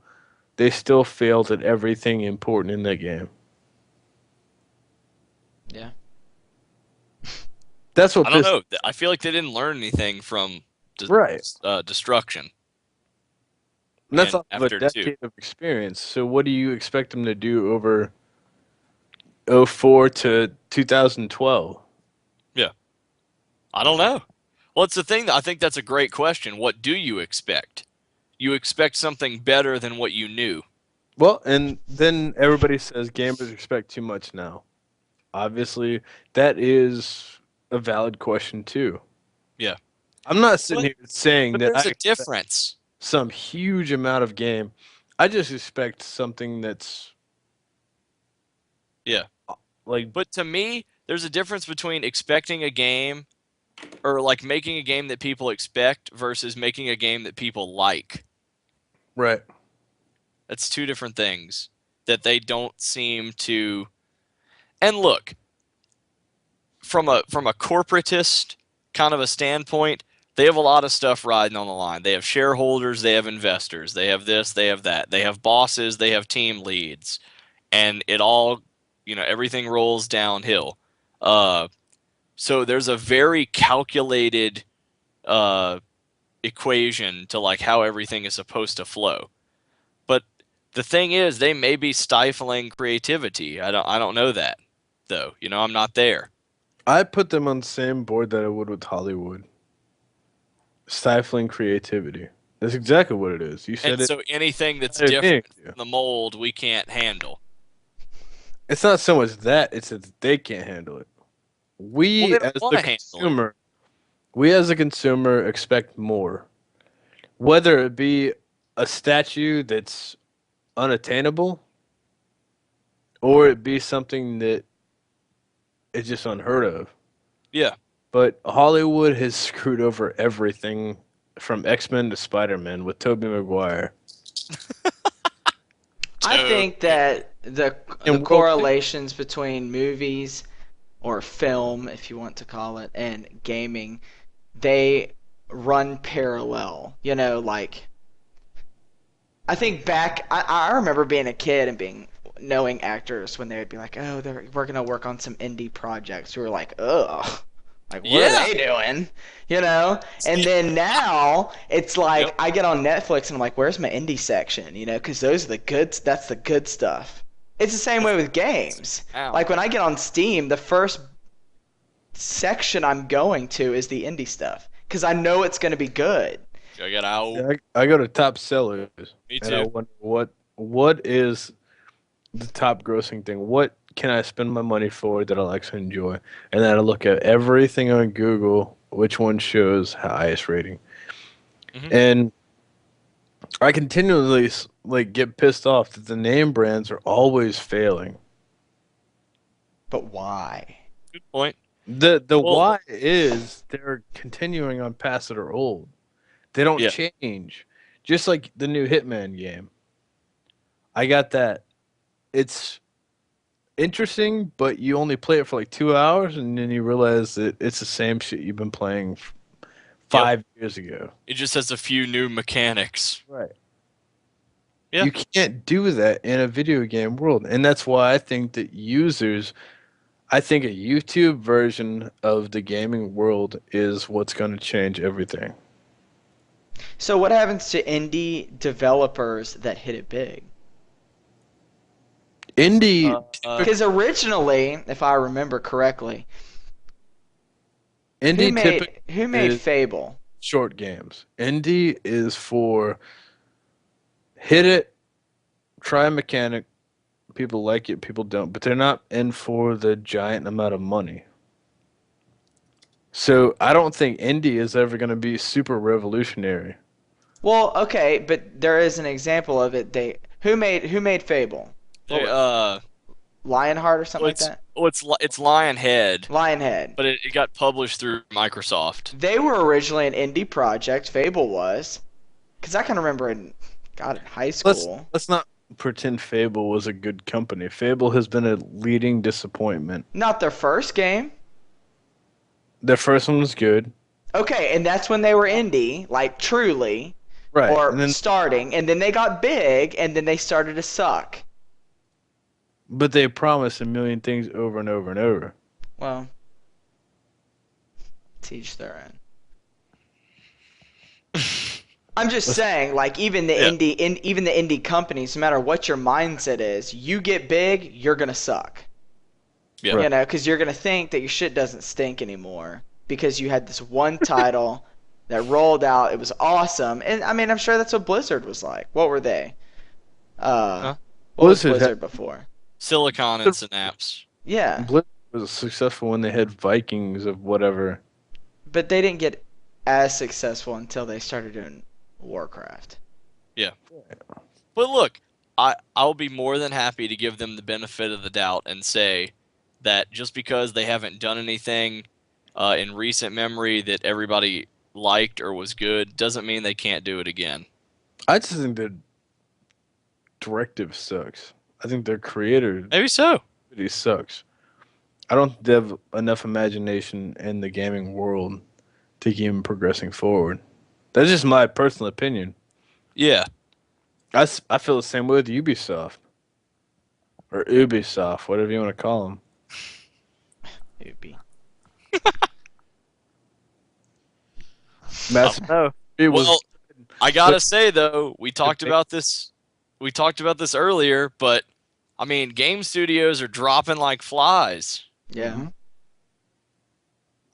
S2: they still failed at everything important in that game.
S3: Yeah.
S2: That's what
S1: I don't
S2: pissed.
S1: know. I feel like they didn't learn anything from
S2: Right.
S1: Destruction.
S2: And that's
S1: And
S2: off of a
S1: after 2.
S2: decade of experience. So what do you expect them to do over '04 to 2012?
S1: Yeah. I don't know. Well, it's the thing that I think that's a great question. What do you expect? You expect something better than what you knew.
S2: Well, and then everybody says gamers expect too much now. Obviously, that is a valid question too.
S1: Yeah.
S2: I'm not sitting
S1: But,
S2: here saying
S1: but
S2: that I
S1: there's a
S2: expect
S1: difference.
S2: some huge amount of game. I just expect something that's
S1: Yeah.
S2: like
S1: But to me, there's a difference between expecting a game or like making a game that people expect versus making a game that people like.
S2: right.
S1: That's two different things that they don't seem to. And look, from a corporatist kind of a standpoint, they have a lot of stuff riding on the line. They have shareholders, they have investors, they have this, they have that. They have bosses, they have team leads, and it all, everything rolls downhill. Uh, so there's a very calculated uh, equation to like how everything is supposed to flow. But the thing is, they may be stifling creativity. I don't know that though. I'm not there.
S2: I put them on the same board that I would with Hollywood. Stifling creativity. That's exactly what it is. You
S1: And
S2: said it.
S1: so anything that's
S2: better than me.
S1: different from the mold, we can't handle.
S2: It's not so much that, it's that they can't handle it.
S1: Well,
S2: We
S1: they don't
S2: as
S1: want
S2: the
S1: to handle it.
S2: consumer, we as a consumer expect more. Whether it be a statue that's unattainable or it be something that is just unheard of.
S1: Yeah.
S2: But Hollywood has screwed over everything from X-Men to Spider-Man with Tobey Maguire.
S3: I think that the
S2: And
S3: correlations between movies or film, if you want to call it, and gaming, they run parallel. Like I think back, I remember being a kid and knowing actors when they would be like, oh, we're gonna work on some indie projects. We were like, ugh. Like, what
S1: Yeah.
S3: are they doing? And then now it's like
S1: Yep.
S3: I get on Netflix and I'm like, where's my indie section? Because those are the good. That's the good stuff. It's the same way with games.
S1: Ow.
S3: Like when I get on Steam, the first section I'm going to is the indie stuff because I know it's going to be good.
S1: Check it out.
S2: I go to top sellers.
S1: Me
S2: And I
S1: too.
S2: wonder what is the top grossing thing? What can I spend my money for that I'll actually enjoy? And then I look at everything on Google, which one shows highest rating.
S1: Mhm.
S2: And I continually get pissed off that the name brands are always failing.
S3: But why?
S1: Good point.
S2: The
S1: Well-
S2: why is they're continuing on paths that are old. They don't
S1: Yeah.
S2: change. Just like the new Hitman game. I got that. It's interesting, but you only play it for like 2 hours, and then you realize that it's the same shit you've been playing 5 years ago.
S1: It just has a few new mechanics.
S2: Right.
S1: Yeah.
S2: You can't do that in a video game world, and that's why I think that I think a YouTube version of the gaming world is what's going to change everything.
S3: So what happens to indie developers that hit it big?
S2: Indie,
S3: Because originally, if I remember correctly,
S2: indie
S3: who made
S2: is-
S3: Fable?
S2: short games. Indie is for hit it, try a mechanic. People like it, people don't, but they're not in for the giant amount of money. So I don't think indie is ever going to be super revolutionary.
S3: Well, okay, but there is an example of it. Who made Fable? Lionheart or something like that?
S1: It's Lionhead,
S3: Lionhead.
S1: but it got published through Microsoft.
S3: They were originally an indie project. Fable was, because I can remember in high school.
S2: Let's not pretend Fable was a good company. Fable has been a leading disappointment.
S3: Not their first game.
S2: Their first one was good,
S3: Okay, and that's when they were indie, like truly,
S2: right?
S3: or
S2: And then,
S3: starting, and then they got big, and then they started to suck.
S2: but they promised a million things over and over and over.
S3: Well, Teach their own. I'm just saying, like even the indie companies, no matter what your mindset is, you get big, you're gonna suck.
S1: Yeah.
S2: Right.
S3: You know, because you're gonna think that your shit doesn't stink anymore because you had this one title that rolled out. It was awesome, and I mean, I'm sure that's what Blizzard was like. What were they?
S1: Huh?
S3: What was
S2: Blizzard
S3: Blizzard before?
S1: Silicon and Synapse.
S3: Yeah,
S2: Blizzard was successful when they had Vikings of whatever.
S3: but they didn't get as successful until they started doing Warcraft.
S1: But look, I'll be more than happy to give them the benefit of the doubt and say that just because they haven't done anything in recent memory that everybody liked or was good doesn't mean they can't do it again.
S2: I just think their directive sucks. I think their creator
S1: Maybe so.
S2: really sucks. I don't think they have enough imagination in the gaming world to keep them progressing forward. That's just my personal opinion.
S1: Yeah.
S2: I feel the same way with Ubisoft. Or Ubisoft, whatever you want to call them.
S3: Ubi.
S2: Mass
S1: No.
S2: it was
S1: Well, I gotta say though, we talked about this earlier, but I mean, game studios are dropping like flies.
S3: Yeah.
S2: Mhm.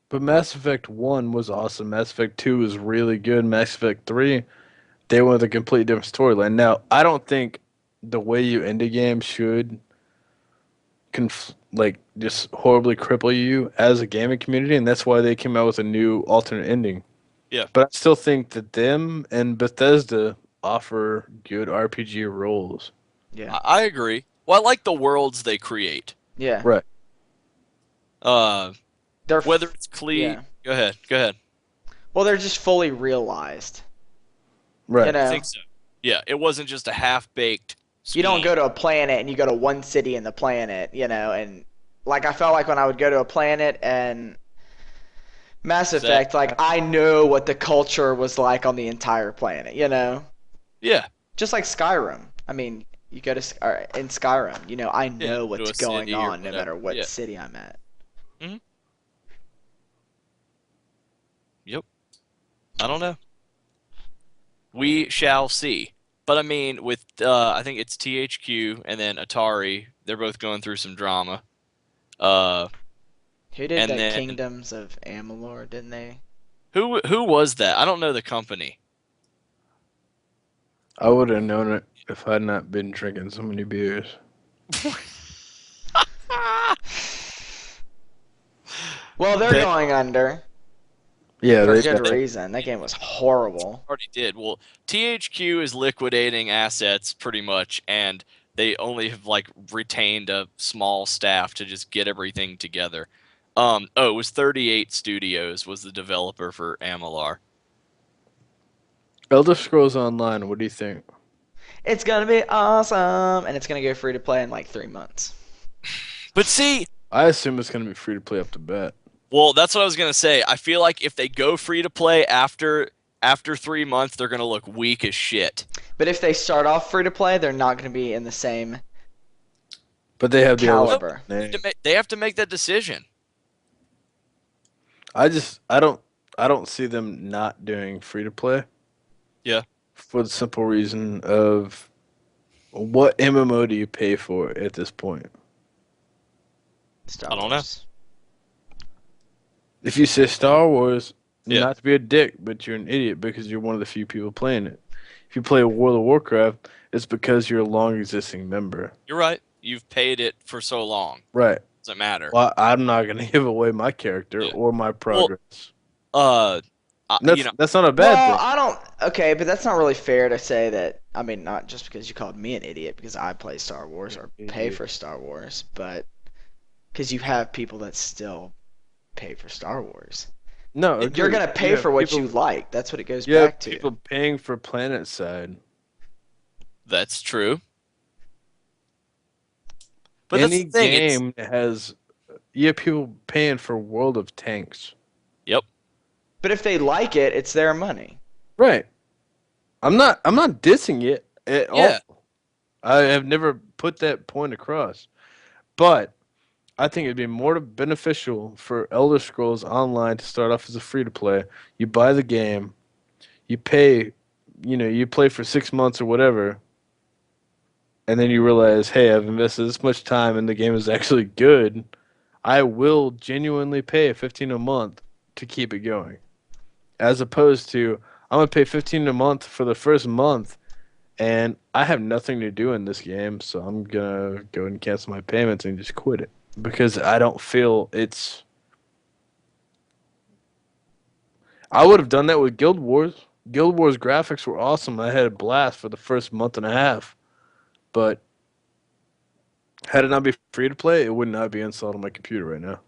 S2: But Mass Effect 1 was awesome. Mass Effect 2 was really good. Mass Effect 3, they went with a completely different storyline. Now, I don't think the way you end a game should just horribly cripple you as a gaming community, and that's why they came out with a new alternate ending.
S1: Yeah.
S2: But I still think that them and Bethesda offer good RPG roles.
S3: Yeah.
S1: I agree. Well, I like the worlds they create.
S3: Yeah.
S2: Right.
S3: They're
S1: Whether it's clean.
S3: yeah.
S1: Go ahead.
S3: Well, they're just fully realized.
S2: Right.
S3: You know,
S1: I think so. Yeah, it wasn't just a half-baked
S3: you don't
S1: scheme.
S3: go to a planet and you go to one city in the planet, you know, and like I felt like when I would go to a planet and Mass
S1: Is that-
S3: Effect, like I know what the culture was like on the entire planet, you know?
S1: Yeah.
S3: Just like Skyrim. I mean, you go to in Skyrim, you know, I know
S1: to
S3: what's
S1: a
S3: going
S1: city or
S3: on no
S1: whatever.
S3: matter what
S1: Yeah.
S3: city I'm at.
S1: Yep. I don't know. We shall see. But I mean, with I think it's THQ and then Atari, they're both going through some drama.
S3: Who did
S1: And
S3: that
S1: then-
S3: Kingdoms of Amalur, didn't they?
S1: Who was that? I don't know the company.
S2: I would have known it if I had not been drinking so many beers.
S3: Well, they're
S1: They-
S3: going under
S2: Yeah,
S3: for
S2: they
S3: good reason. That game was horrible.
S1: Already did. Well, THQ is liquidating assets pretty much, and they only have like retained a small staff to just get everything together. It was 38 Studios was the developer for Amalar.
S2: Elder Scrolls Online, what do you think?
S3: It's gonna be awesome, and it's gonna go free to play in like 3 months.
S1: But see,
S2: I assume it's going to be free to play up to bat.
S1: well, that's what I was gonna say. I feel like if they go free to play after 3 months, they're gonna look weak as shit.
S3: But if they start off free to play, they're not gonna be in the same
S2: But they have the Elder
S3: caliber.
S2: name.
S1: They have to make that decision.
S2: I don't see them not doing free to play.
S1: Yeah.
S2: For the simple reason of what MMO do you pay for at this point?
S3: Star
S1: I don't know.
S3: Wars.
S2: If you say Star Wars,
S1: Yeah.
S2: not to be a dick, but you're an idiot because you're one of the few people playing it. If you play World of Warcraft, it's because you're a long existing member.
S1: You're right. You've paid it for so long.
S2: Right.
S1: Doesn't matter.
S2: Well, I'm not going to give away my character
S1: Yeah.
S2: or my progress.
S1: You know,
S2: That's not a bad
S3: Well,
S2: thing.
S3: I don't. Okay, but that's not really fair to say that. I mean, not just because you called me an idiot because I play Star Wars or pay
S2: Idiot.
S3: for Star Wars, but because you have people that still pay for Star Wars.
S2: No,
S3: You're gonna pay
S2: have
S3: for what
S2: people-
S3: you like. That's what it goes
S2: You have
S3: back to.
S2: people paying for Planet Side.
S1: that's true. But that's
S2: Any
S1: the thing.
S2: game that has, you have people paying for World of Tanks.
S1: Yep.
S3: But if they like it, it's their money.
S2: Right. I'm not dissing it at
S1: Yeah.
S2: all. I have never put that point across. But I think it'd be more beneficial for Elder Scrolls Online to start off as a free to play. You buy the game, you pay, you play for 6 months or whatever, and then you realize, hey, I've invested this much time and the game is actually good. I will genuinely pay 15 a month to keep it going. As opposed to I'm gonna pay 15 a month for the first month and I have nothing to do in this game, so I'm gonna go ahead and cancel my payments and just quit it. Because I don't feel it's I would have done that with Guild Wars. Guild Wars graphics were awesome. I had a blast for the first month and a half. But had it not be free to play, it would not be installed on my computer right now.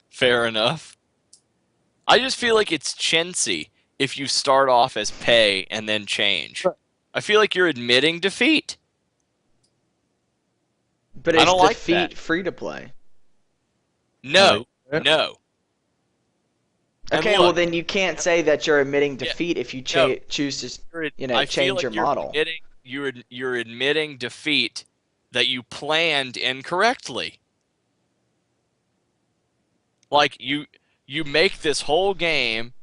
S1: Fair enough. I just feel like it's chintzy if you start off as pay and then change. I feel like you're admitting defeat.
S3: But
S1: I
S3: is
S1: don't like
S3: defeat
S1: that.
S3: free to play?
S1: No,
S2: Yeah.
S1: no. And
S3: Okay,
S1: look,
S3: well then you can't say that you're admitting
S1: Yeah,
S3: defeat if you
S1: no.
S3: choose to,
S1: I feel
S3: change
S1: like
S3: your
S1: you're
S3: model.
S1: admitting, you're admitting defeat that you planned incorrectly. Like you make this whole game.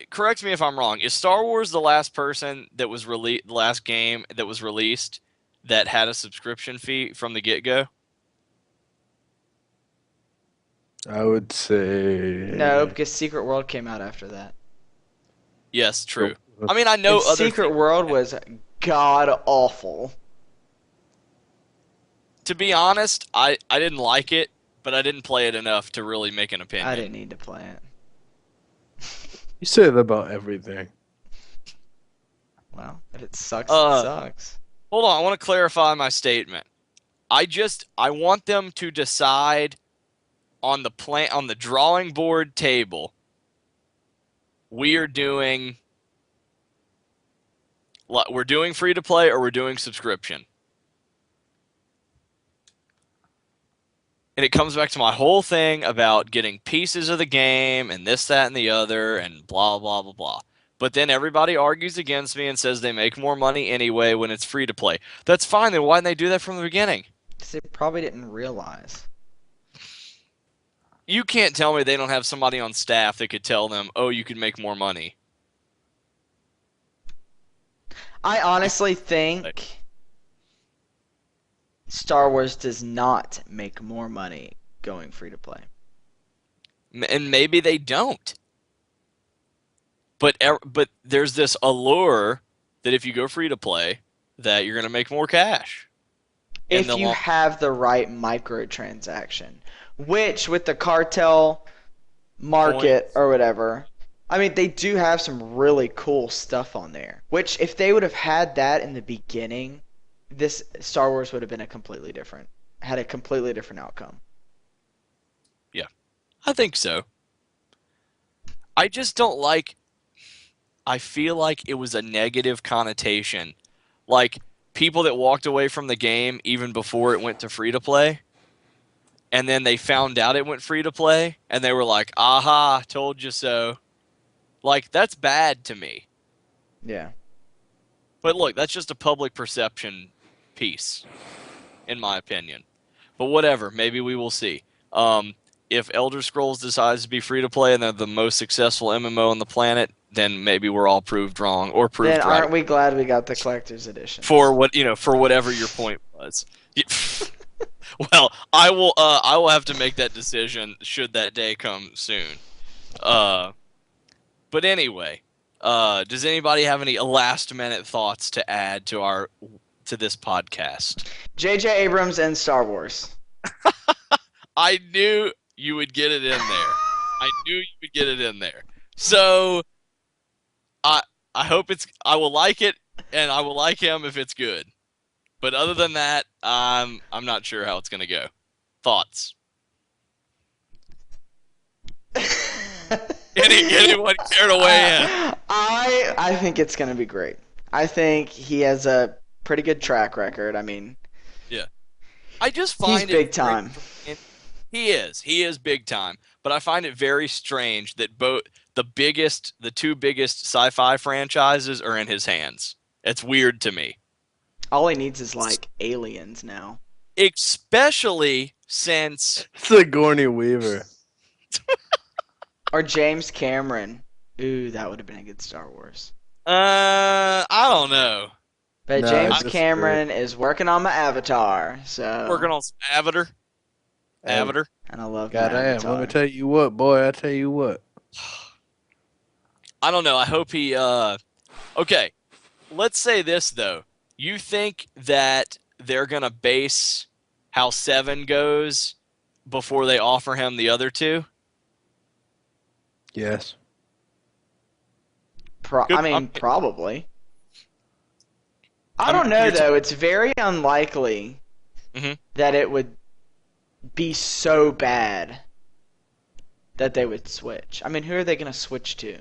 S1: Correct me if I'm wrong. Is Star Wars the last last game that was released that had a subscription fee from the get-go?
S2: I would say
S3: No, because Secret World came out after that.
S1: Yes, true. I mean, I know
S3: And
S1: other
S3: Secret
S1: things-
S3: World was god awful.
S1: To be honest, I didn't like it, but I didn't play it enough to really make an opinion.
S3: I didn't need to play it.
S2: You say that about everything.
S3: Well, if it sucks,
S1: Uh,
S3: it sucks.
S1: Hold on, I want to clarify my statement. I want them to decide on the drawing board table. We're doing free to play or we're doing subscription. And it comes back to my whole thing about getting pieces of the game and this, that, and the other, and blah, blah, blah, blah. But then everybody argues against me and says they make more money anyway when it's free to play. That's fine, then why didn't they do that from the beginning?
S3: Because they probably didn't realize.
S1: You can't tell me they don't have somebody on staff that could tell them, oh, you could make more money.
S3: I honestly think Star Wars does not make more money going free to play.
S1: And maybe they don't. But there's this allure that if you go free to play, that you're going to make more cash.
S3: If you have the right microtransaction, which with the cartel market
S1: Points.
S3: or whatever, I mean, they do have some really cool stuff on there. Which, if they would have had that in the beginning, this Star Wars would have been had a completely different outcome.
S1: Yeah, I think so. I just don't like. I feel like it was a negative connotation. Like, people that walked away from the game even before it went to free to play, and then they found out it went free to play, and they were like, aha, told you so. Like, that's bad to me.
S3: Yeah.
S1: But look, that's just a public perception piece, in my opinion. But whatever, maybe we will see. If Elder Scrolls decides to be free to play and they're the most successful MMO on the planet, then maybe we're all proved wrong or proved
S3: Then
S1: right.
S3: aren't we glad we got the collector's edition?
S1: For whatever your point was. Well, I will have to make that decision should that day come soon. But anyway, does anybody have any last minute thoughts to add to this podcast?
S3: J.J. Abrams and Star Wars.
S1: I knew you would get it in there. I knew you would get it in there. So I hope I will like it, and I will like him if it's good. But other than that, I'm not sure how it's gonna go. Thoughts? Anyone care to weigh in?
S3: I think it's gonna be great. I think he has a pretty good track record. I mean,
S1: Yeah. I just find
S3: he's big time.
S1: He is big time. But I find it very strange that both the two biggest sci-fi franchises are in his hands. It's weird to me.
S3: All he needs is like aliens now.
S1: especially since
S2: Sigourney Weaver.
S3: Or James Cameron. Ooh, that would have been a good Star Wars.
S1: I don't know.
S3: But
S2: No, I
S3: James
S2: disagree.
S3: Cameron is working on my Avatar, so
S1: Working on some Avatar.
S3: and I love my
S2: Goddamn,
S3: Avatar.
S2: let me tell you what, boy. I tell you what.
S1: I don't know. I hope he. Okay, let's say this though. You think that they're gonna base how 7 goes before they offer him the other 2?
S2: Yes.
S1: Good.
S3: I mean, probably. I
S1: I'm-
S3: don't know
S1: you're
S3: though. It's very unlikely
S1: Mhm.
S3: that it would be so bad that they would switch. I mean, who are they going to switch to?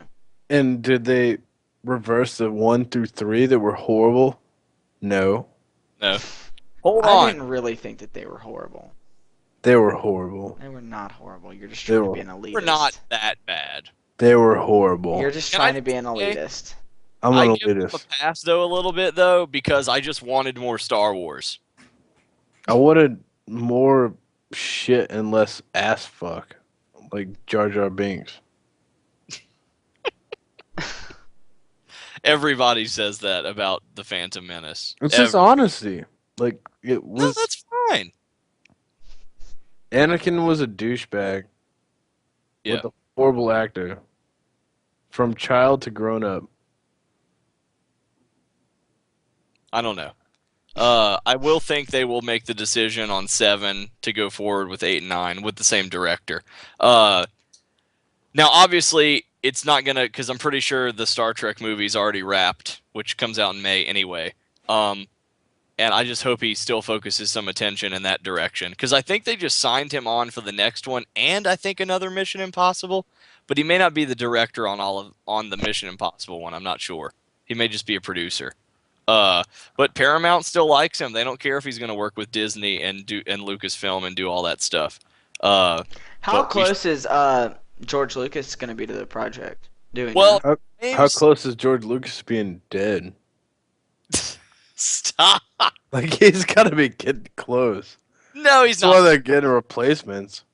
S2: And did they reverse the 1 through 3 that were horrible? No.
S1: No. Hold
S3: I
S1: on.
S3: didn't really think that they were horrible.
S2: They were horrible.
S3: They were not horrible. You're just
S2: They
S3: trying to
S2: were-
S3: be an elitist.
S1: We're not that bad.
S2: They were horrible.
S3: You're just
S1: Can
S3: trying
S1: I
S3: to be an
S1: say-
S3: elitist.
S2: I'm
S1: I
S2: an
S1: give them a
S2: elitist.
S1: pass though a little bit though because I just wanted more Star Wars.
S2: I wanted more shit and less ass fuck. Like Jar Jar Binks.
S1: Everybody says that about the Phantom Menace.
S2: It's just honesty. Like, it
S1: No,
S2: was.
S1: that's fine.
S2: Anakin was a douchebag.
S1: Yeah.
S2: With a horrible actor. From child to grown up.
S1: I don't know. I will think they will make the decision on 7 to go forward with 8 and 9 with the same director. Now, obviously, it's not gonna because I'm pretty sure the Star Trek movie's already wrapped, which comes out in May anyway. And I just hope he still focuses some attention in that direction because I think they just signed him on for the next one, and I think another Mission Impossible. But he may not be the director on the Mission Impossible one. I'm not sure. He may just be a producer. But Paramount still likes him. They don't care if he's going to work with Disney and Lucasfilm and do all that stuff.
S3: How
S1: But we
S3: close is George Lucas going to be to the project? Doing
S1: Well,
S3: that?
S2: How close is George Lucas to being dead?
S1: Stop.
S2: Like, he's got to be getting close.
S1: No, he's
S2: That's why
S1: not.
S2: they're getting replacements.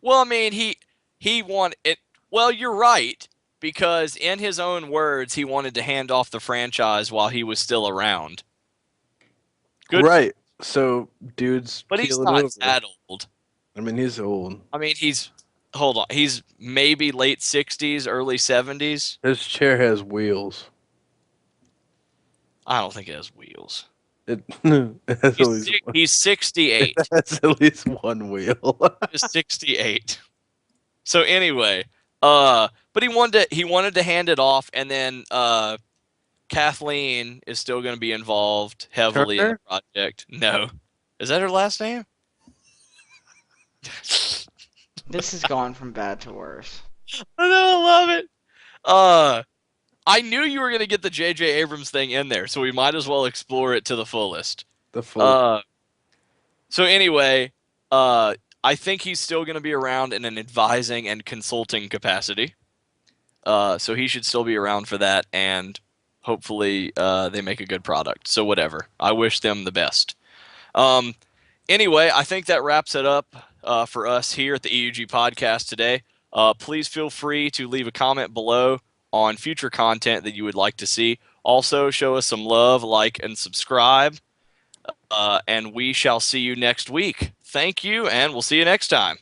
S1: Well, I mean, he wanted it. Well, you're right because in his own words, he wanted to hand off the franchise while he was still around. Good,
S2: Right. So, dude's
S1: but he's
S2: keeling
S1: not
S2: over.
S1: that old.
S2: I mean, he's old.
S1: I mean, hold on. He's maybe late 60s, early 70s.
S2: His chair has wheels.
S1: I don't think it has wheels.
S2: It has at
S1: He's,
S2: least one,
S1: he's 68.
S2: it has at least one wheel.
S1: He's 68. So anyway, but he wanted to hand it off, and then Kathleen is still going to be involved heavily in the
S2: Turner?
S1: project. No, is that her last name?
S3: This has gone from bad to worse.
S1: I know, I love it. I knew you were going to get the J.J. Abrams thing in there, so we might as well explore it to the fullest.
S2: The full.
S1: So anyway, I think he's still going to be around in an advising and consulting capacity. So he should still be around for that, and hopefully they make a good product. So whatever. I wish them the best. Anyway, I think that wraps it up for us here at the EUG podcast today. Please feel free to leave a comment below on future content that you would like to see. Also, show us some love, like, and subscribe. And we shall see you next week. Thank you, and we'll see you next time.